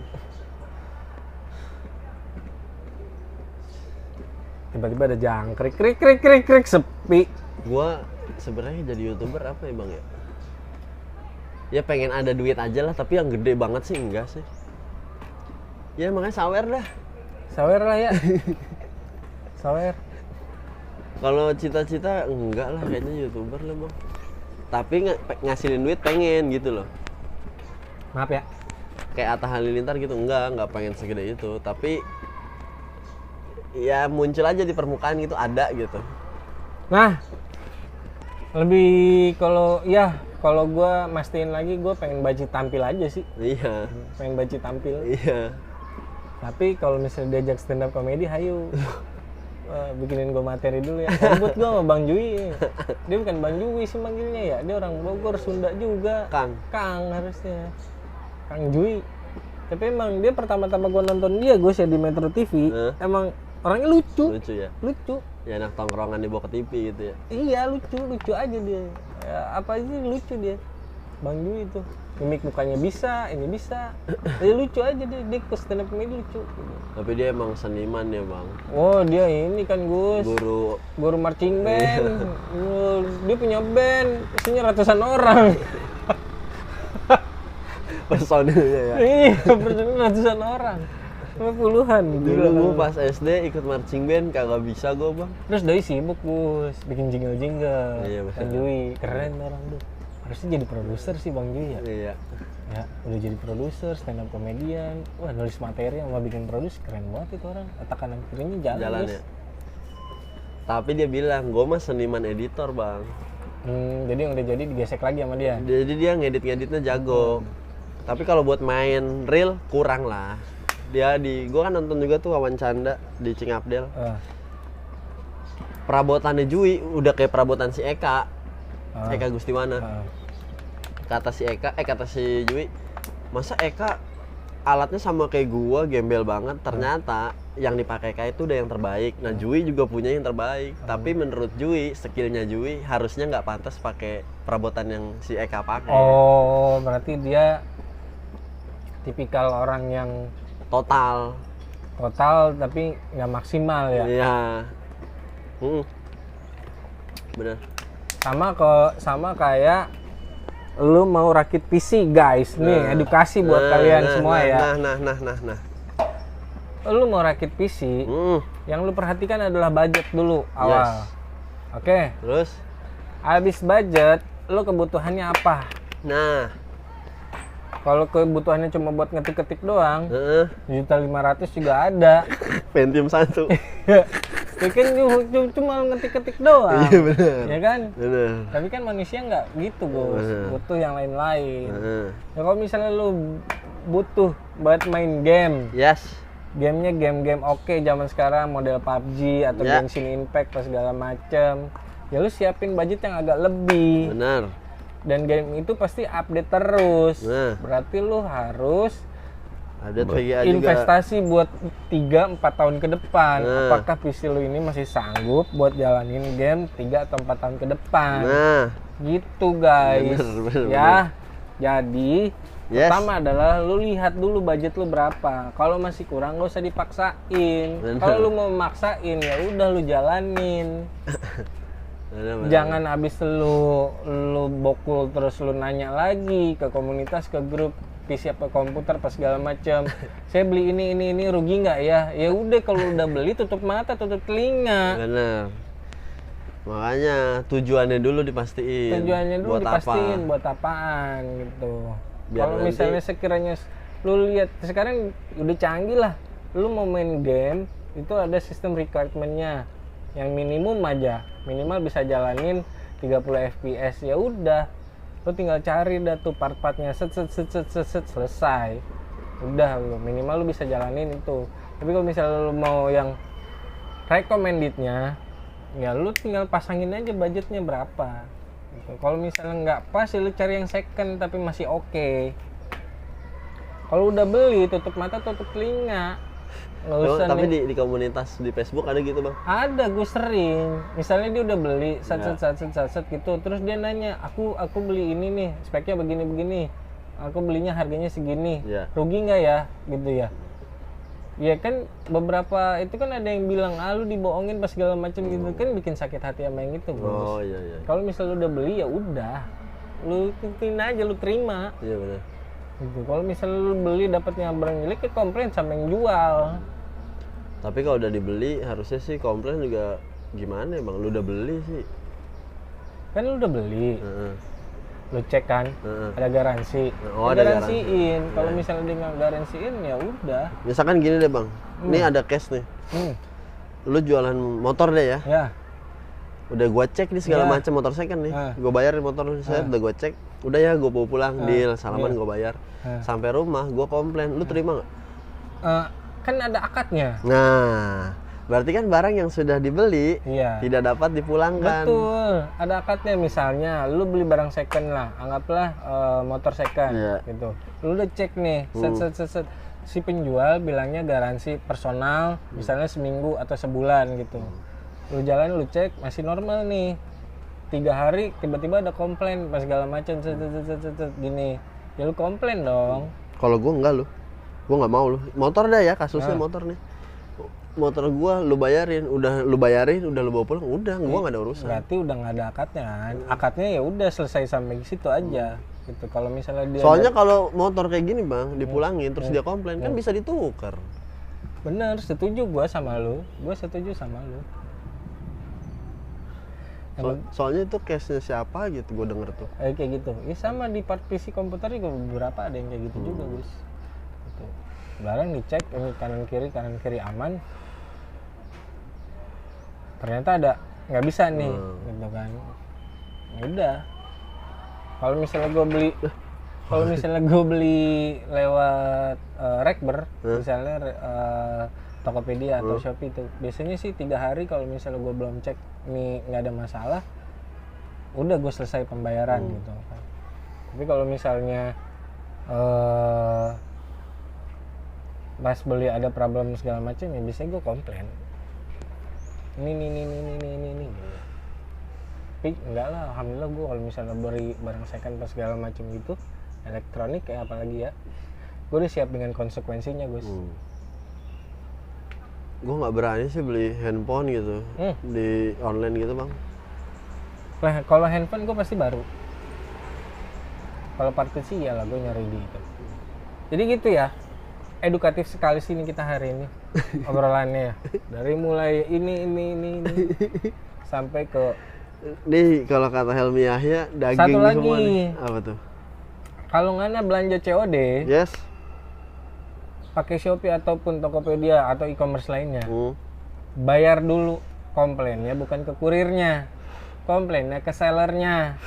Tiba-tiba ada jangkrik, krik krik krik krik, sepi. Gua sebenarnya jadi YouTuber apa ya Bang ya? Ya pengen ada duit aja lah, tapi yang gede banget sih enggak sih. Ya makanya sawer dah. Sawer lah ya. Sawer. Kalau cita-cita enggak lah, kayaknya YouTuber lah Bang. Tapi ngasilin duit pengen gitu loh. Maaf ya. Kayak Atta Halilintar gitu, enggak pengen segede itu, tapi ya muncul aja di permukaan gitu, ada gitu. Nah, lebih kalau gue mastiin lagi, gue pengen baci tampil aja sih. Iya. Pengen baci tampil. Iya. Tapi kalau misalnya diajak stand up comedy, hayu. Bikinin gue materi dulu ya. Rambut gue sama Bang Jui. Dia bukan Bang Jui sih manggilnya ya. Dia orang Bogor, Sunda juga. Kang harusnya. Kang Jui. Tapi emang dia pertama-tama gue nonton dia, gue sih di Metro TV. Emang orangnya lucu. Lucu ya. Lucu. Ya anak tongkrongan dibawa ke TV gitu ya. Iya, lucu aja dia. Ya, apa aja lucu dia. Bang Jui itu. Mimik mukanya bisa, ini bisa. Dia lucu aja dia ke stand up comedy lucu. Tapi dia emang seniman ya Bang. Oh, dia ini kan Gus. Guru marching band. Dia punya band, isinya ratusan orang. Personilnya ya. Iya, personil ratusan orang. Puluhan. Dulu gue pas SD ikut marching band kagak bisa gue Bang. Terus doi sibuk Gus, bikin jingle-jingle. Iya, betul. Bang Jui, keren orang tuh. Harusnya jadi produser sih Bang Jui ya. Iya. Ya, udah jadi produser, stand up comedian. Wah, nulis materi sama bikin produs keren banget itu orang. Otak kanan kirinya jalan Ya. Tapi dia bilang, gue mah seniman editor Bang. Jadi yang udah jadi digesek lagi sama dia. Jadi dia ngedit-ngeditnya jago. Tapi kalau buat main real kurang lah. Gue kan nonton juga tuh Wawan Canda di Cing Abdel. Perabotannya Jui udah kayak perabotan si Eka. Eka Gustiwana. Kata si Jui, masa Eka alatnya sama kayak gua, gembel banget. Ternyata yang dipakai Eka itu udah yang terbaik. Nah Jui juga punya yang terbaik. Tapi menurut Jui, skillnya Jui harusnya nggak pantas pakai perabotan yang si Eka pakai. Oh, berarti dia tipikal orang yang Total tapi nggak maksimal ya. Iya. Bener. Sama kayak lu mau rakit PC guys, nih edukasi buat kalian semua ya. Nah. Lu mau rakit PC, yang lu perhatikan adalah budget dulu awal. Yes. Oke. Terus? Habis budget, lu kebutuhannya apa? Nah. Kalau kebutuhannya cuma buat ngetik-ketik doang, 1.500.000 juga ada. Pentium 1. Ya kan cuma ngetik-ketik doang. Iya benar. Ya kan? Benar. Tapi kan manusia nggak gitu Gus, butuh yang lain-lain. Ya kalau misalnya lu butuh buat main game, Yes. gamenya game-game oke zaman sekarang model PUBG atau Genshin Impact atau segala macem, ya lu siapin budget yang agak lebih. Benar. Dan game itu pasti update terus. Berarti lu harus investasi buat 3-4 tahun ke depan. Apakah PC lu ini masih sanggup buat jalanin game 3 atau 4 tahun ke depan? Gitu guys. Bener. Jadi pertama adalah lu lihat dulu budget lu berapa. Kalau masih kurang gak usah dipaksain. Kalau lu mau maksain ya udah lu jalanin. Bener. Jangan abis lu bokul terus lu nanya lagi ke komunitas, ke grup PC apa komputer pas segala macam. Saya beli ini rugi nggak ya? Ya udah, kalau udah beli tutup mata, tutup telinga. Bener. Makanya tujuannya dulu dipastiin. Tujuannya dulu buat dipastiin apa. buat apaan gitu. Biar Kalau nanti- misalnya sekiranya lu lihat sekarang udah canggih lah. Lu mau main game itu ada sistem requirement-nya. Yang minimum aja, minimal bisa jalanin 30 fps. Ya udah, lu tinggal cari dah tuh part-partnya, set selesai. Udah, lu minimal lu bisa jalanin itu. Tapi kalau misalnya lu mau yang recommended-nya, ya lu tinggal pasangin aja budgetnya berapa gitu. Kalau misalnya nggak pas ya lu cari yang second tapi masih oke. Kalau udah beli tutup mata tutup telinga, nggak Emang, usah tapi nih. di komunitas di Facebook ada gitu bang? Ada, gue sering. Misalnya dia udah beli Ya. set gitu, terus dia nanya, aku beli ini nih, speknya begini, aku belinya harganya segini, Ya. rugi nggak ya, gitu ya? Ya kan beberapa itu kan ada yang bilang, lu dibohongin pas segala macam gitu, kan bikin sakit hati sama yang itu, bos. Oh iya. Kalau misalnya lu udah beli ya udah, lu ikutin aja, lu terima. Iya benar. Gitu. Kalau misalnya lu beli dapatnya barang jelek, ya komplain sama yang jual. Tapi kalau udah dibeli harusnya sih komplain juga gimana ya bang? Lu udah beli sih. Kan lu udah beli, Heeh. lu cek kan, Heeh. ada garansi. Oh, Ya ada garansiin. garansi. Kalau Ya. misalnya dia nggak garansiin ya udah. Misalkan gini deh bang, ini ada cash nih. Lu jualan motor deh ya. Ya. Udah gua cek nih segala Ya. macam motor second nih. Ah. Gua bayar nih motor saya udah gua cek. Udah ya gua bawa pulang, deal, salaman Iya. gua bayar. Ah. Sampai rumah gua komplain, lu terima nggak? Kan ada akadnya. Nah, berarti kan barang yang sudah dibeli Iya. tidak dapat dipulangkan. Betul, ada akadnya. Misalnya lu beli barang second lah, anggaplah motor second Iya. gitu. Lu udah cek nih, set. Si penjual bilangnya garansi personal, misalnya seminggu atau sebulan gitu. Lu jalan, lu cek masih normal nih. 3 hari tiba-tiba ada komplain pas segala macam set gini. Ya lu komplain dong. Kalau gua enggak lu. Gua nggak mau lu. Motor dah ya, kasusnya motor nih. Motor gua lu bayarin, udah lu bawa pulang, udah gua nggak ada urusan. Berarti udah nggak ada akadnya kan. Akadnya ya udah selesai sampai situ aja gitu. Kalau misalnya dia Soalnya kalau motor kayak gini bang, dipulangin terus dia komplain kan bisa ditukar. bener, setuju gua sama lu. Gua setuju sama lu. Soalnya itu case-nya siapa gitu, gue denger tuh. Kayak gitu. Ya sama di part PC komputer juga beberapa ada yang kayak gitu juga, Gus. Gitu. Barang dicek ini kanan kiri aman. Ternyata ada nggak bisa nih, gitu kan. Ya udah. Kalau misalnya gue beli lewat Rekber, misalnya Tokopedia atau Shopee itu, biasanya sih 3 hari kalau misalnya gue belum cek nih nggak ada masalah, udah gue selesai pembayaran gitu kan. Tapi kalau misalnya pas beli ada problem segala macam, ya biasanya gue komplain. Ini. Tapi enggak lah, alhamdulillah gue kalau misalnya beli barang second pas segala macam gitu, elektronik kayak apalagi ya, gue udah siap dengan konsekuensinya, Gus. Gue nggak berani sih beli handphone gitu di online gitu bang. Nah, kalau handphone gue pasti baru. Kalau part PC ya lah gue nyari di itu. Jadi gitu ya. Edukatif sekali sini kita hari ini obrolannya ya. Dari mulai ini sampai ke Nih kalau kata Helmi Yahya daging Satu lagi. semua nih. Apa tuh? kalau nggak belanja COD, Yes. pakai Shopee ataupun Tokopedia atau e-commerce lainnya, Hmm. bayar dulu komplainnya, bukan ke kurirnya. Komplainnya ke sellernya.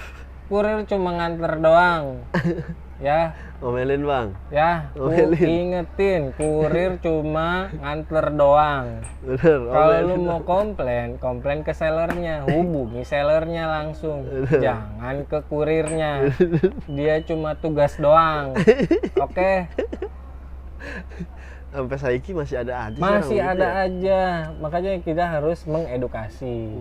Kurir cuma nganter doang. Ya, Omelin bang. ya, ingetin, kurir cuma nganter doang. Bener. Kalau lu mau komplain ke sellernya, hubungi sellernya langsung. Jangan ke kurirnya. Dia cuma tugas doang. Oke? Sampai saiki masih ada aja. Masih orang ada gitu ya. aja. Makanya kita harus mengedukasi.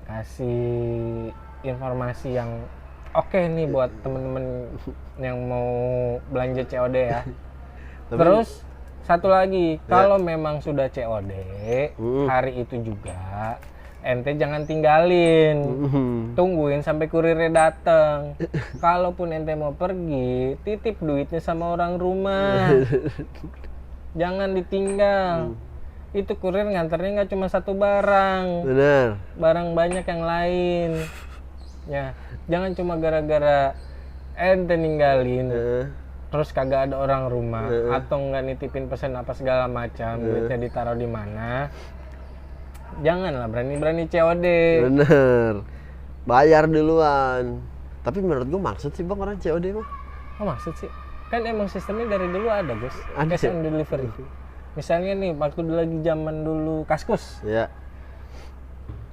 Kasih informasi yang oke nih buat temen-temen yang mau belanja COD ya. Terus satu lagi, kalau memang sudah COD hari itu juga, ente jangan tinggalin. Hmm. Tungguin sampai kurirnya datang. Kalaupun ente mau pergi, titip duitnya sama orang rumah. Jangan ditinggal. Itu kurir nganternya nggak cuma satu barang. Bener. Barang banyak yang lain. Ya, jangan cuma gara-gara ente ninggalin. Terus kagak ada orang rumah atau nggak nitipin pesan apa segala macam, duitnya ditaruh di mana. Janganlah berani-berani COD. Bener. Bayar duluan. Tapi menurut gua maksud sih bang orang COD mah. Oh maksud sih? Kan emang sistemnya dari dulu ada Gus, Ada cash sih. on delivery. Misalnya nih, waktu lagi zaman dulu Kaskus, Ya.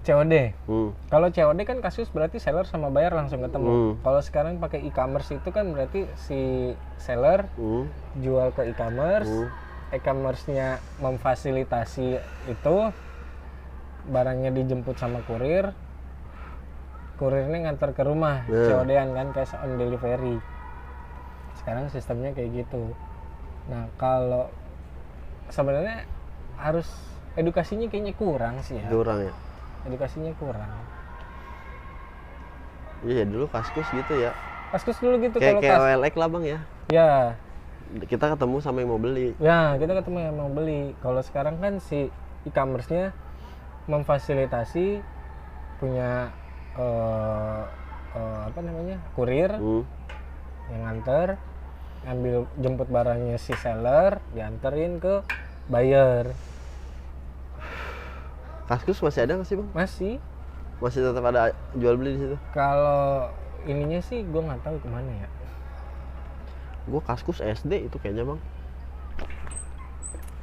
COD. Hmm. Kalau COD kan Kaskus berarti seller sama buyer langsung ketemu. Hmm. Kalau sekarang pakai e-commerce itu kan berarti si seller Hmm. jual ke e-commerce, e-commerce-nya memfasilitasi itu, barangnya dijemput sama kurir, kurirnya ngantar ke rumah, COD-an kan, cash on delivery. Sekarang sistemnya kayak gitu. Nah kalau sebenarnya harus edukasinya kayaknya kurang sih ya. Kurang ya. Edukasinya kurang. Iya dulu Kaskus gitu ya. Kaskus dulu gitu Kayak kalau OLX lah bang ya. ya, Kita ketemu sama yang mau beli. ya kita ketemu yang mau beli. Kalau sekarang kan si e-commerce-nya memfasilitasi punya apa namanya kurir yang nganter, ambil jemput barangnya si seller, dianterin ke buyer. Kaskus masih ada nggak sih bang? Masih. Masih tetap ada jual beli di situ? Kalau ininya sih gue nggak tahu kemana ya. Gue Kaskus SD itu kayaknya bang.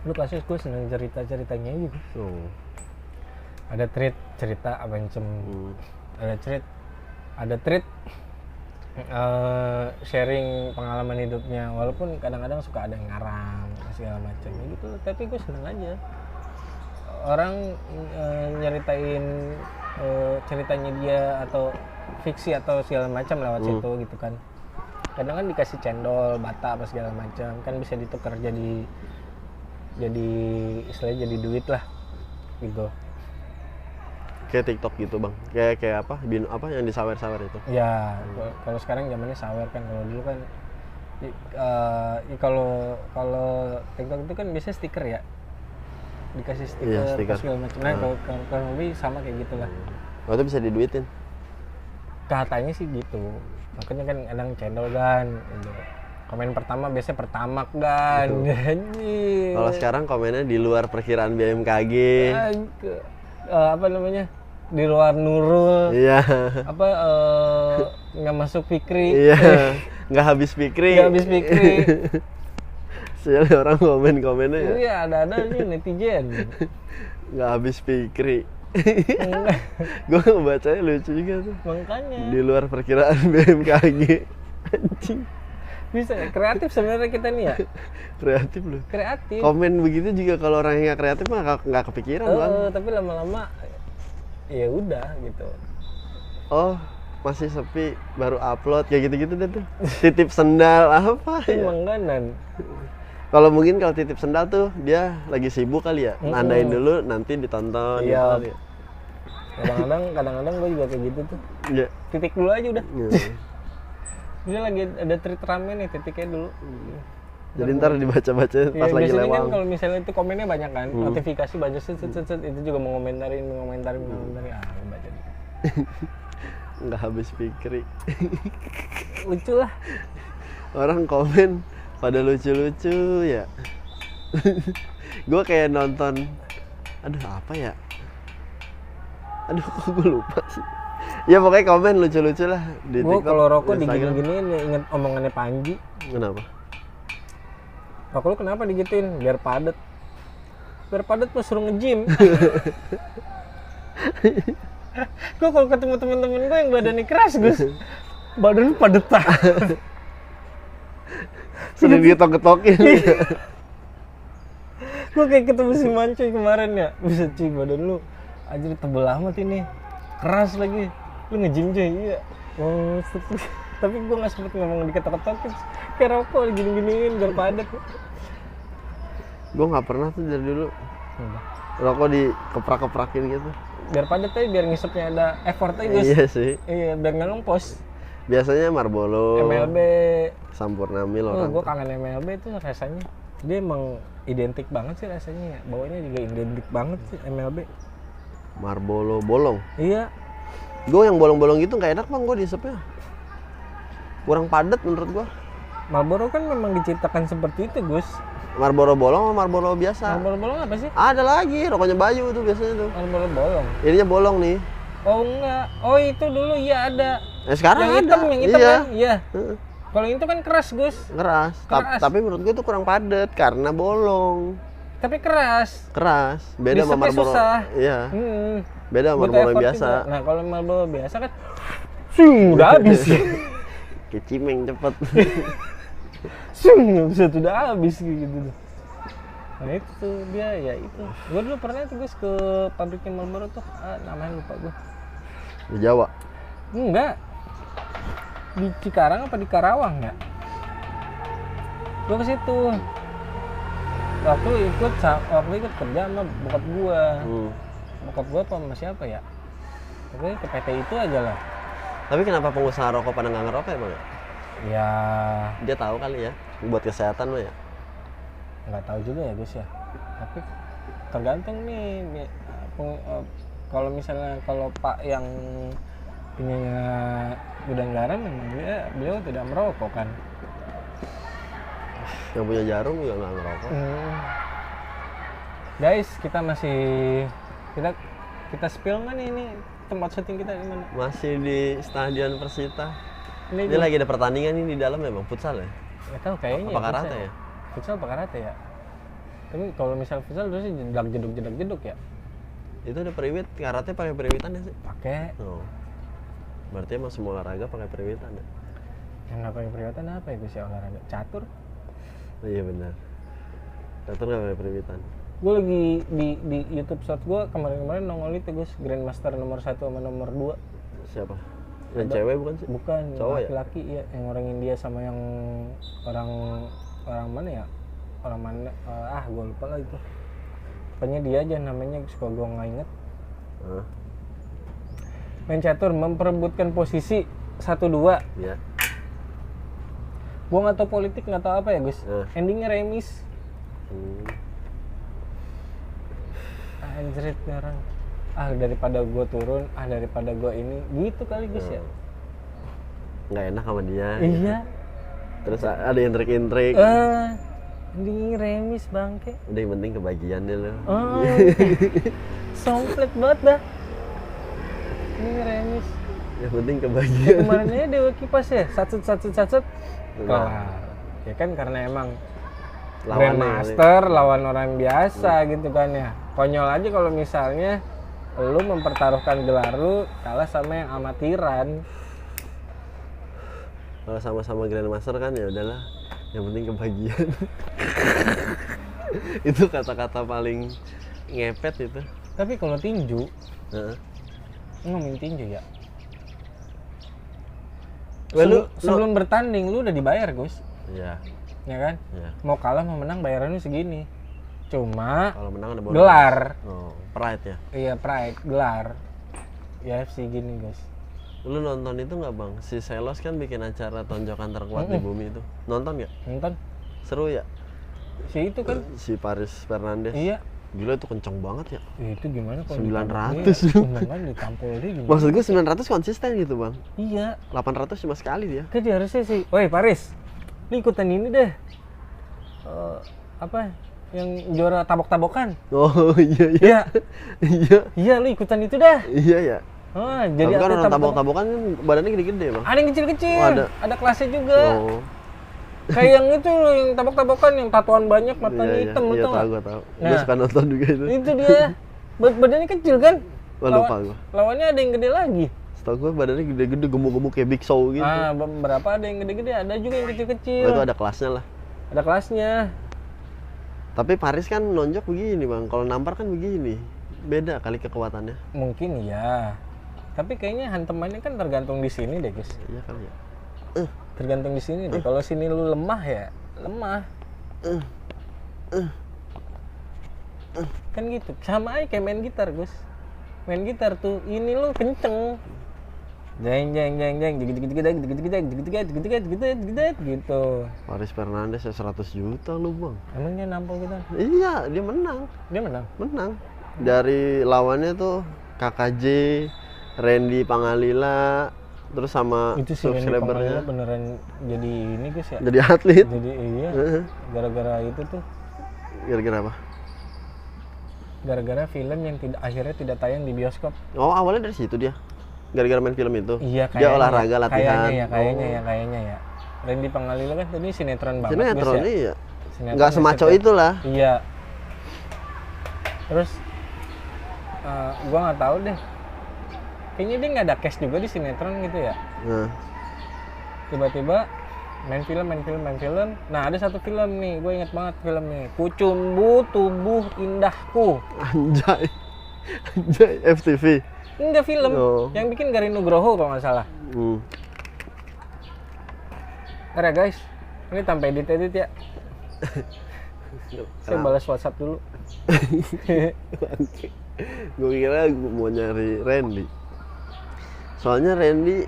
Lu kasus gue seneng cerita-ceritanya aja Gus. Oh. Ada treat cerita apa macam, ada treat sharing pengalaman hidupnya, walaupun kadang-kadang suka ada yang ngarang segala macam gitu, tapi gue seneng aja orang nyeritain ceritanya dia atau fiksi atau segala macam lewat situ gitu kan. Kadang kan dikasih cendol, bata apa segala macam kan bisa ditukar jadi istilahnya jadi duit lah gitu. Kayak TikTok gitu bang. Kayak apa? Apa yang disawer-sawer itu? Ya, kalau sekarang zamannya sawer kan. Kalau dulu kan kalau TikTok itu kan biasanya stiker ya. Dikasih stiker, Iya, stiker. segala macam. Nah, kalau lebih sama kayak gitulah. Oh itu bisa diduitin? Katanya sih gitu. Makanya kan kadang cendol kan. Gitu. Komen pertama biasanya pertamak kan. Anjir. Kalau sekarang komennya di luar perkiraan BMKG. Apa namanya? Di luar Nurul. Iya. Apa nggak masuk Fikri. Iya. Nggak habis pikir. Nggak habis Fikri. Soalnya orang komen-komennya ya. Iya, ada nih netizen. Nggak habis pikir. Enggak. Gue ngebacanya lucu juga tuh. Makanya Di luar perkiraan BMKG. Anjing. bisa ya, kreatif sebenarnya kita nih ya. Kreatif loh. Kreatif. Komen begitu juga kalau orang yang nggak kreatif mah nggak kepikiran bang. Tapi lama-lama ya udah gitu. Oh masih sepi baru upload kayak gitu-gitu deh tuh. Titip sendal apa ya? Mangganan. Kalau mungkin kalau titip sendal tuh dia lagi sibuk kali ya. Nandain dulu nanti ditonton gitu Iya. kali ya. Kadang-kadang gue juga kayak gitu tuh. Iya. Titik dulu aja udah. Iya. Dia lagi ada treat rame nih, titiknya dulu. Jadi ntar dibaca-baca pas Iya, lagi biasanya lewat. kan kalau misalnya itu komennya banyak kan, notifikasi banyak set itu juga mengomentarin. Ah, baca dikit. Nggak habis pikir. Lucu lah. Orang komen pada lucu-lucu ya. Gue kayak nonton, aduh apa ya? Aduh kok gue lupa sih. Ya pokoknya komen lucu-lucu lah di Gue TikTok. kalau rokok Instagram. digini-giniin ya inget omongannya Panji. Kenapa? Rokok lu kenapa digituin? Biar padet. Biar padet mah suruh nge-gym. Gue kalau ketemu temen-temen gue yang badannya keras, Gus, badan lu padetan. Sering digetok-getokin. Gue kayak ketemu si Mancoy kemarin ya. Bisa cuy, badan lu anjir tebel amat ini. Keras lagi. Lu nge-gym cuy, iya. Oh, tapi gue gak sempet ngomong diketok-ketokin. Kayak rokok digini-giniin biar padet. Gue nggak pernah tuh dari dulu. Rokok dikeprak-keprakin gitu. biar padat aja, biar ngisepnya ada effort aja Gus. Iya sih. Iya, biar nggak ngempos. Biasanya Marlboro, MLB, Sampurna Mil orang. gue kangen MLB itu rasanya. Dia emang identik banget sih rasanya ya. Baunya juga identik banget sih MLB. Marlboro bolong. Iya. Gue yang bolong-bolong gitu nggak enak bang, gue dihisapnya. Kurang padat menurut gue. Marlboro kan memang diciptakan seperti itu Gus. Marlboro bolong sama Marlboro biasa? Marlboro bolong apa sih? Ada lagi, rokoknya Bayu tuh biasanya tuh. Marlboro bolong. Ininya bolong nih. Oh enggak. Oh itu dulu iya ada. Sekarang yang ada. hitam Iya. kan? Iya. Heeh. Kalau itu kan keras Gus. Keras. Keras. Tapi menurut gue itu kurang padat karena bolong. Tapi keras. Keras. Beda sama Dihisapnya Marlboro. susah. Iya. Beda sama Butuh Marlboro yang effort biasa. juga. Nah kalau Marlboro biasa kan, udah habis. Kayak cimeng cepet. Bisa udah habis gitu. Nah itu tuh dia ya itu. Gue dulu pernah tuh Gus ke pabriknya Marlboro tuh, namanya lupa gue. Di Jawa. Enggak. Di Cikarang apa di Karawang ya? Gue ke situ. Waktu ikut kerja sama bokap gua. Bokap gua apa sama siapa ya? Pokoknya ke PT itu aja lah. Tapi kenapa pengusaha rokok pada nggak ngerokok ya bang? Ya Dia tahu kali ya, buat kesehatan lo ya. nggak tahu juga ya Gus ya. Tapi tergantung nih. Kalau misalnya kalau Pak yang punyanya gudang garam memang beliau tidak merokok kan. Yang punya jarum juga nggak ngerokok. Guys, kita masih kita spill nggak nih ini tempat syuting kita di mana? Masih di Stadion Persita. Ini Ini lagi ada pertandingan ini di dalam ya bang, futsal ya? nggak tahu kayaknya. Apa karate ya? Futsal apa karate ya? Tapi kalau misal futsal dulu sih jeduk ya. Itu ada periwit, karate pakai periwitan ya sih? Pakai. Oh. Berarti emang semua olahraga pakai periwitan ya? Yang nggak pakai periwatan apa ya Gus ya olahraga? Catur. Oh, iya benar. Catur nggak pakai periwitan. Gue lagi di YouTube short gue kemarin nongol itu Gus, Grandmaster nomor 1 sama nomor 2. Siapa? Yang cewek bukan sih? Bukan, Cowok ya? laki-laki ya, yang orang India sama yang orang mana ya? Orang mana? Gue lupa lah itu. Pokoknya dia aja namanya, suka gue nggak inget. Main catur memperebutkan posisi 1-2. Iya. Gue nggak tahu politik, nggak tahu apa ya Gus. Endingnya remis. Anjrit nih orang. Daripada gue turun, daripada gue ini, gitu kali Gus ya. Nggak enak sama dia. Iya. Gitu. Terus ada yang trik-trik. Endingnya remis bangke. Udah yang penting kebagian deh lo. Somplet banget dah. Ini remis. Yang penting kebagian. Kemarin aja Dewa Kipas ya, satset. Kelar. Ya kan karena emang Grandmaster lawan orang biasa gitu kan ya. Konyol aja kalau misalnya lu mempertaruhkan gelar lu kalah sama yang amatiran. Kalau sama-sama Grandmaster kan ya udahlah, yang penting kebagian. Itu kata-kata paling ngepet itu. Tapi kalau tinju, ngomongin tinju ya. Sebelum bertanding lu udah dibayar Gus. Iya. Ya kan? Iya. Mau kalah mau menang bayarannya segini. Cuma kalau menang ada bonus. Gelar. Oh, pride ya. Iya, pride, gelar. UFC gini, guys. Lu nonton itu nggak bang? Si Selos kan bikin acara tonjokan terkuat di bumi itu. Nonton nggak? Nonton. Seru ya? Si itu kan? Si Paris Fernandes. Iya. Gila itu kenceng banget ya. Itu gimana kalau 900 kan ditampol dia gimana? Maksud gue 900 konsisten gitu bang. Iya. 800 cuma sekali dia. Kan dia harusnya sih. Woi Paris, lu ikutan ini deh. Apa? Yang juara tabok-tabokan. Oh iya. Iya lu ikutan itu dah. Iya ya. Jadi kan orang tabok-tabokan kan badannya gede-gede bang. Ada yang kecil-kecil. Ada kelasnya juga. Oh. Kayak yang itu loh, yang tabok-tabokan, yang tatuan banyak, matanya hitam, iya, tau tahu, gue tahu. Gue suka nonton juga itu. Itu dia. Badannya kecil kan? Lupa gue. Lawannya ada yang gede lagi. Setahu gue badannya gede-gede, gemuk-gemuk kayak Big Show gitu. Berapa ada yang gede-gede, ada juga yang kecil-kecil. Itu ada kelasnya lah. Ada kelasnya. Tapi Paris kan nonjok begini bang, kalau nampar kan begini. Beda kali kekuatannya. Mungkin ya. Tapi kayaknya hantemannya kan tergantung di sini deh guys. Iya kali ya. Tergantung di sini deh. Kalau sini lu lemah ya, lemah. Kan gitu. Sama aja kayak main gitar, Gus. main gitar tuh, ini lu kenceng, jeng jeng jeng jeng gitu. Paris Fernandes ya 100 juta lu bang. Emang dia nampol kita? Iya dia menang. Dia menang. Dari lawannya tuh KKJ, Randy Pangalila, terus sama Itu sih Randy Pangalila subscribernya beneran jadi ini guys ya. jadi atlet. Jadi iya. Gara-gara itu tuh. Gara-gara apa? Gara-gara film yang akhirnya tidak tayang di bioskop. Oh awalnya dari situ dia. Gara-gara main film itu. Iya Dia olahraga latihan. Kayaknya ya. Randy Pangalila kan tadi sinetron banget Sinetron guys ya. iya. Sinetron Nggak semaco sinetron. itulah. Iya. Terus gua nggak tahu deh. Kayaknya dia nggak ada cash juga di sinetron gitu ya. Nah. Tiba-tiba main film. Nah ada satu film nih, gue inget banget filmnya. Kucumbu Tubuh Indahku. Anjay. FTV. Enggak film. Oh. Yang bikin Garin Nugroho kalau nggak salah. Ntar ya guys, ini tanpa edit ya. Saya balas WhatsApp dulu. Gue kira mau nyari Randy. Soalnya Randy,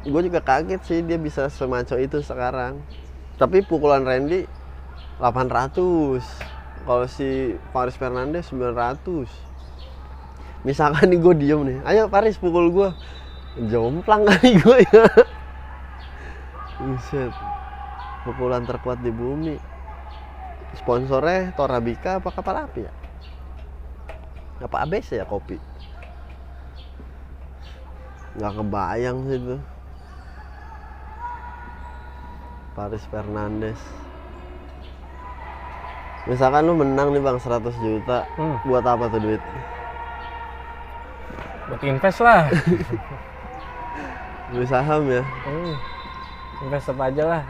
gue juga kaget sih dia bisa semaco itu sekarang. Tapi pukulan Randy 800. Kalau si Paris Fernandes 900. Misalkan nih gue diem nih, ayo Paris pukul gue. Jomplang kali gue ya. Buset. Pukulan terkuat di bumi. Sponsornya Torabika apa kapal api ya? Apa ABC ya kopi? Nggak kebayang sih itu. Paris Fernandes. Misalkan lu menang nih bang 100 juta, buat apa tuh duit? Buat invest lah. Beli saham ya? Invest apa aja lah.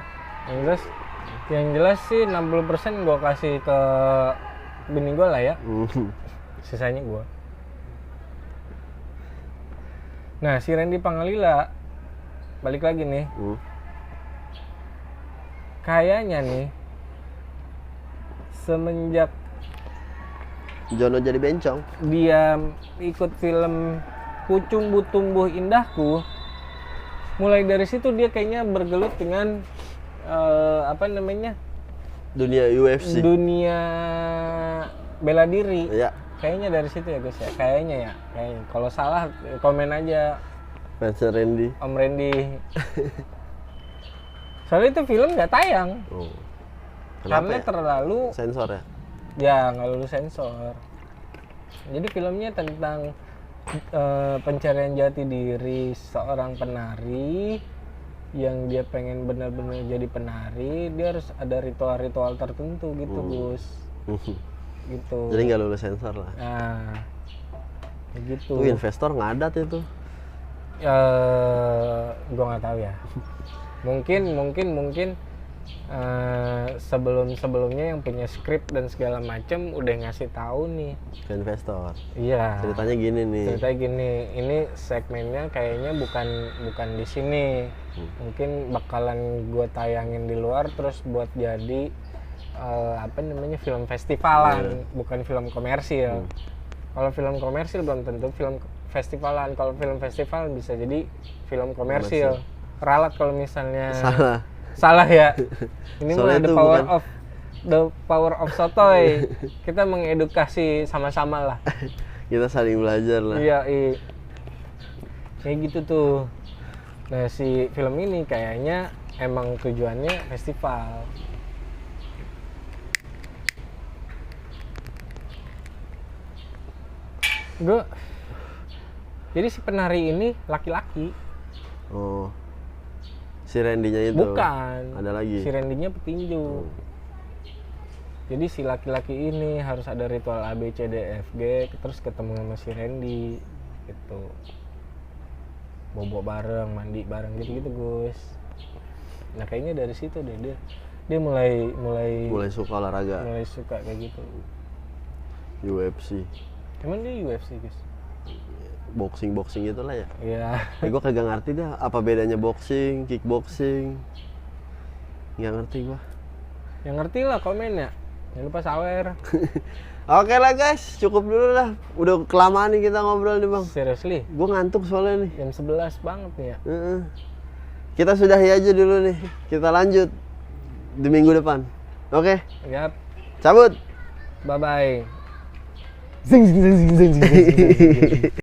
Yang jelas sih 60% gue kasih ke bini gue lah ya. Sisanya gue. Nah si Randy Pangalila balik lagi nih. Kayaknya nih semenjak Jono jadi bencong, dia ikut film Kucumbu Tumbuh Indahku, mulai dari situ dia kayaknya bergelut dengan dunia UFC. Dunia bela diri. Ya. Kayaknya dari situ ya guys ya. Kayaknya. Kalau salah komen aja. Fans Randy. Om Randy. Soalnya itu film nggak tayang. Oh. Karena ya? terlalu Sensor ya? Ya nggak lulus sensor. Jadi filmnya tentang pencarian jati diri seorang penari yang dia pengen benar-benar jadi penari. Dia harus ada ritual-ritual tertentu gitu Gus. Gitu. Jadi nggak lulus sensor lah. Nah, gitu. Tuh investor ngadat itu. Gua nggak tahu ya. Mungkin sebelumnya yang punya skrip dan segala macam udah ngasih tahu nih Ke investor. Iya. Ceritanya gini nih. Ini segmennya kayaknya bukan di sini. Mungkin bakalan gue tayangin di luar terus buat jadi film festivalan, bukan film komersil. Kalau film komersil belum tentu film festivalan. Kalau film festival bisa jadi film komersil. Ralat kalau misalnya salah ya. Ini mah the power of sotoy. Kita mengedukasi sama-sama lah. Kita saling belajar lah. Iya, kayak gitu tuh. Nah si film ini kayaknya emang tujuannya festival. Jadi si penari ini laki-laki. Oh. Si Randy-nya itu? Bukan. Ada lagi? Si Randy-nya petinju. Jadi si laki-laki ini harus ada ritual A, B, C, D, F, G. Terus ketemu sama si Randy. Gitu. Bobo bareng, mandi bareng gitu-gitu Gus. Nah kayaknya dari situ deh dia mulai suka olahraga. Mulai suka kayak gitu. UFC. Emang dia UFC Gus? Boxing gitulah ya. Iya. Gue kagak ngerti dah apa bedanya boxing, kickboxing. Nggak ngerti gue. Yang ngerti lah komen ya. Jangan lupa sawer. Oke lah guys, cukup dulu lah. Udah kelamaan nih kita ngobrol nih bang. Seriously, Gue ngantuk soalnya nih. jam 11 banget nih ya. Heeh. Kita sudahi aja dulu nih. Kita lanjut di minggu depan. Oke, Yap. cabut. Bye bye.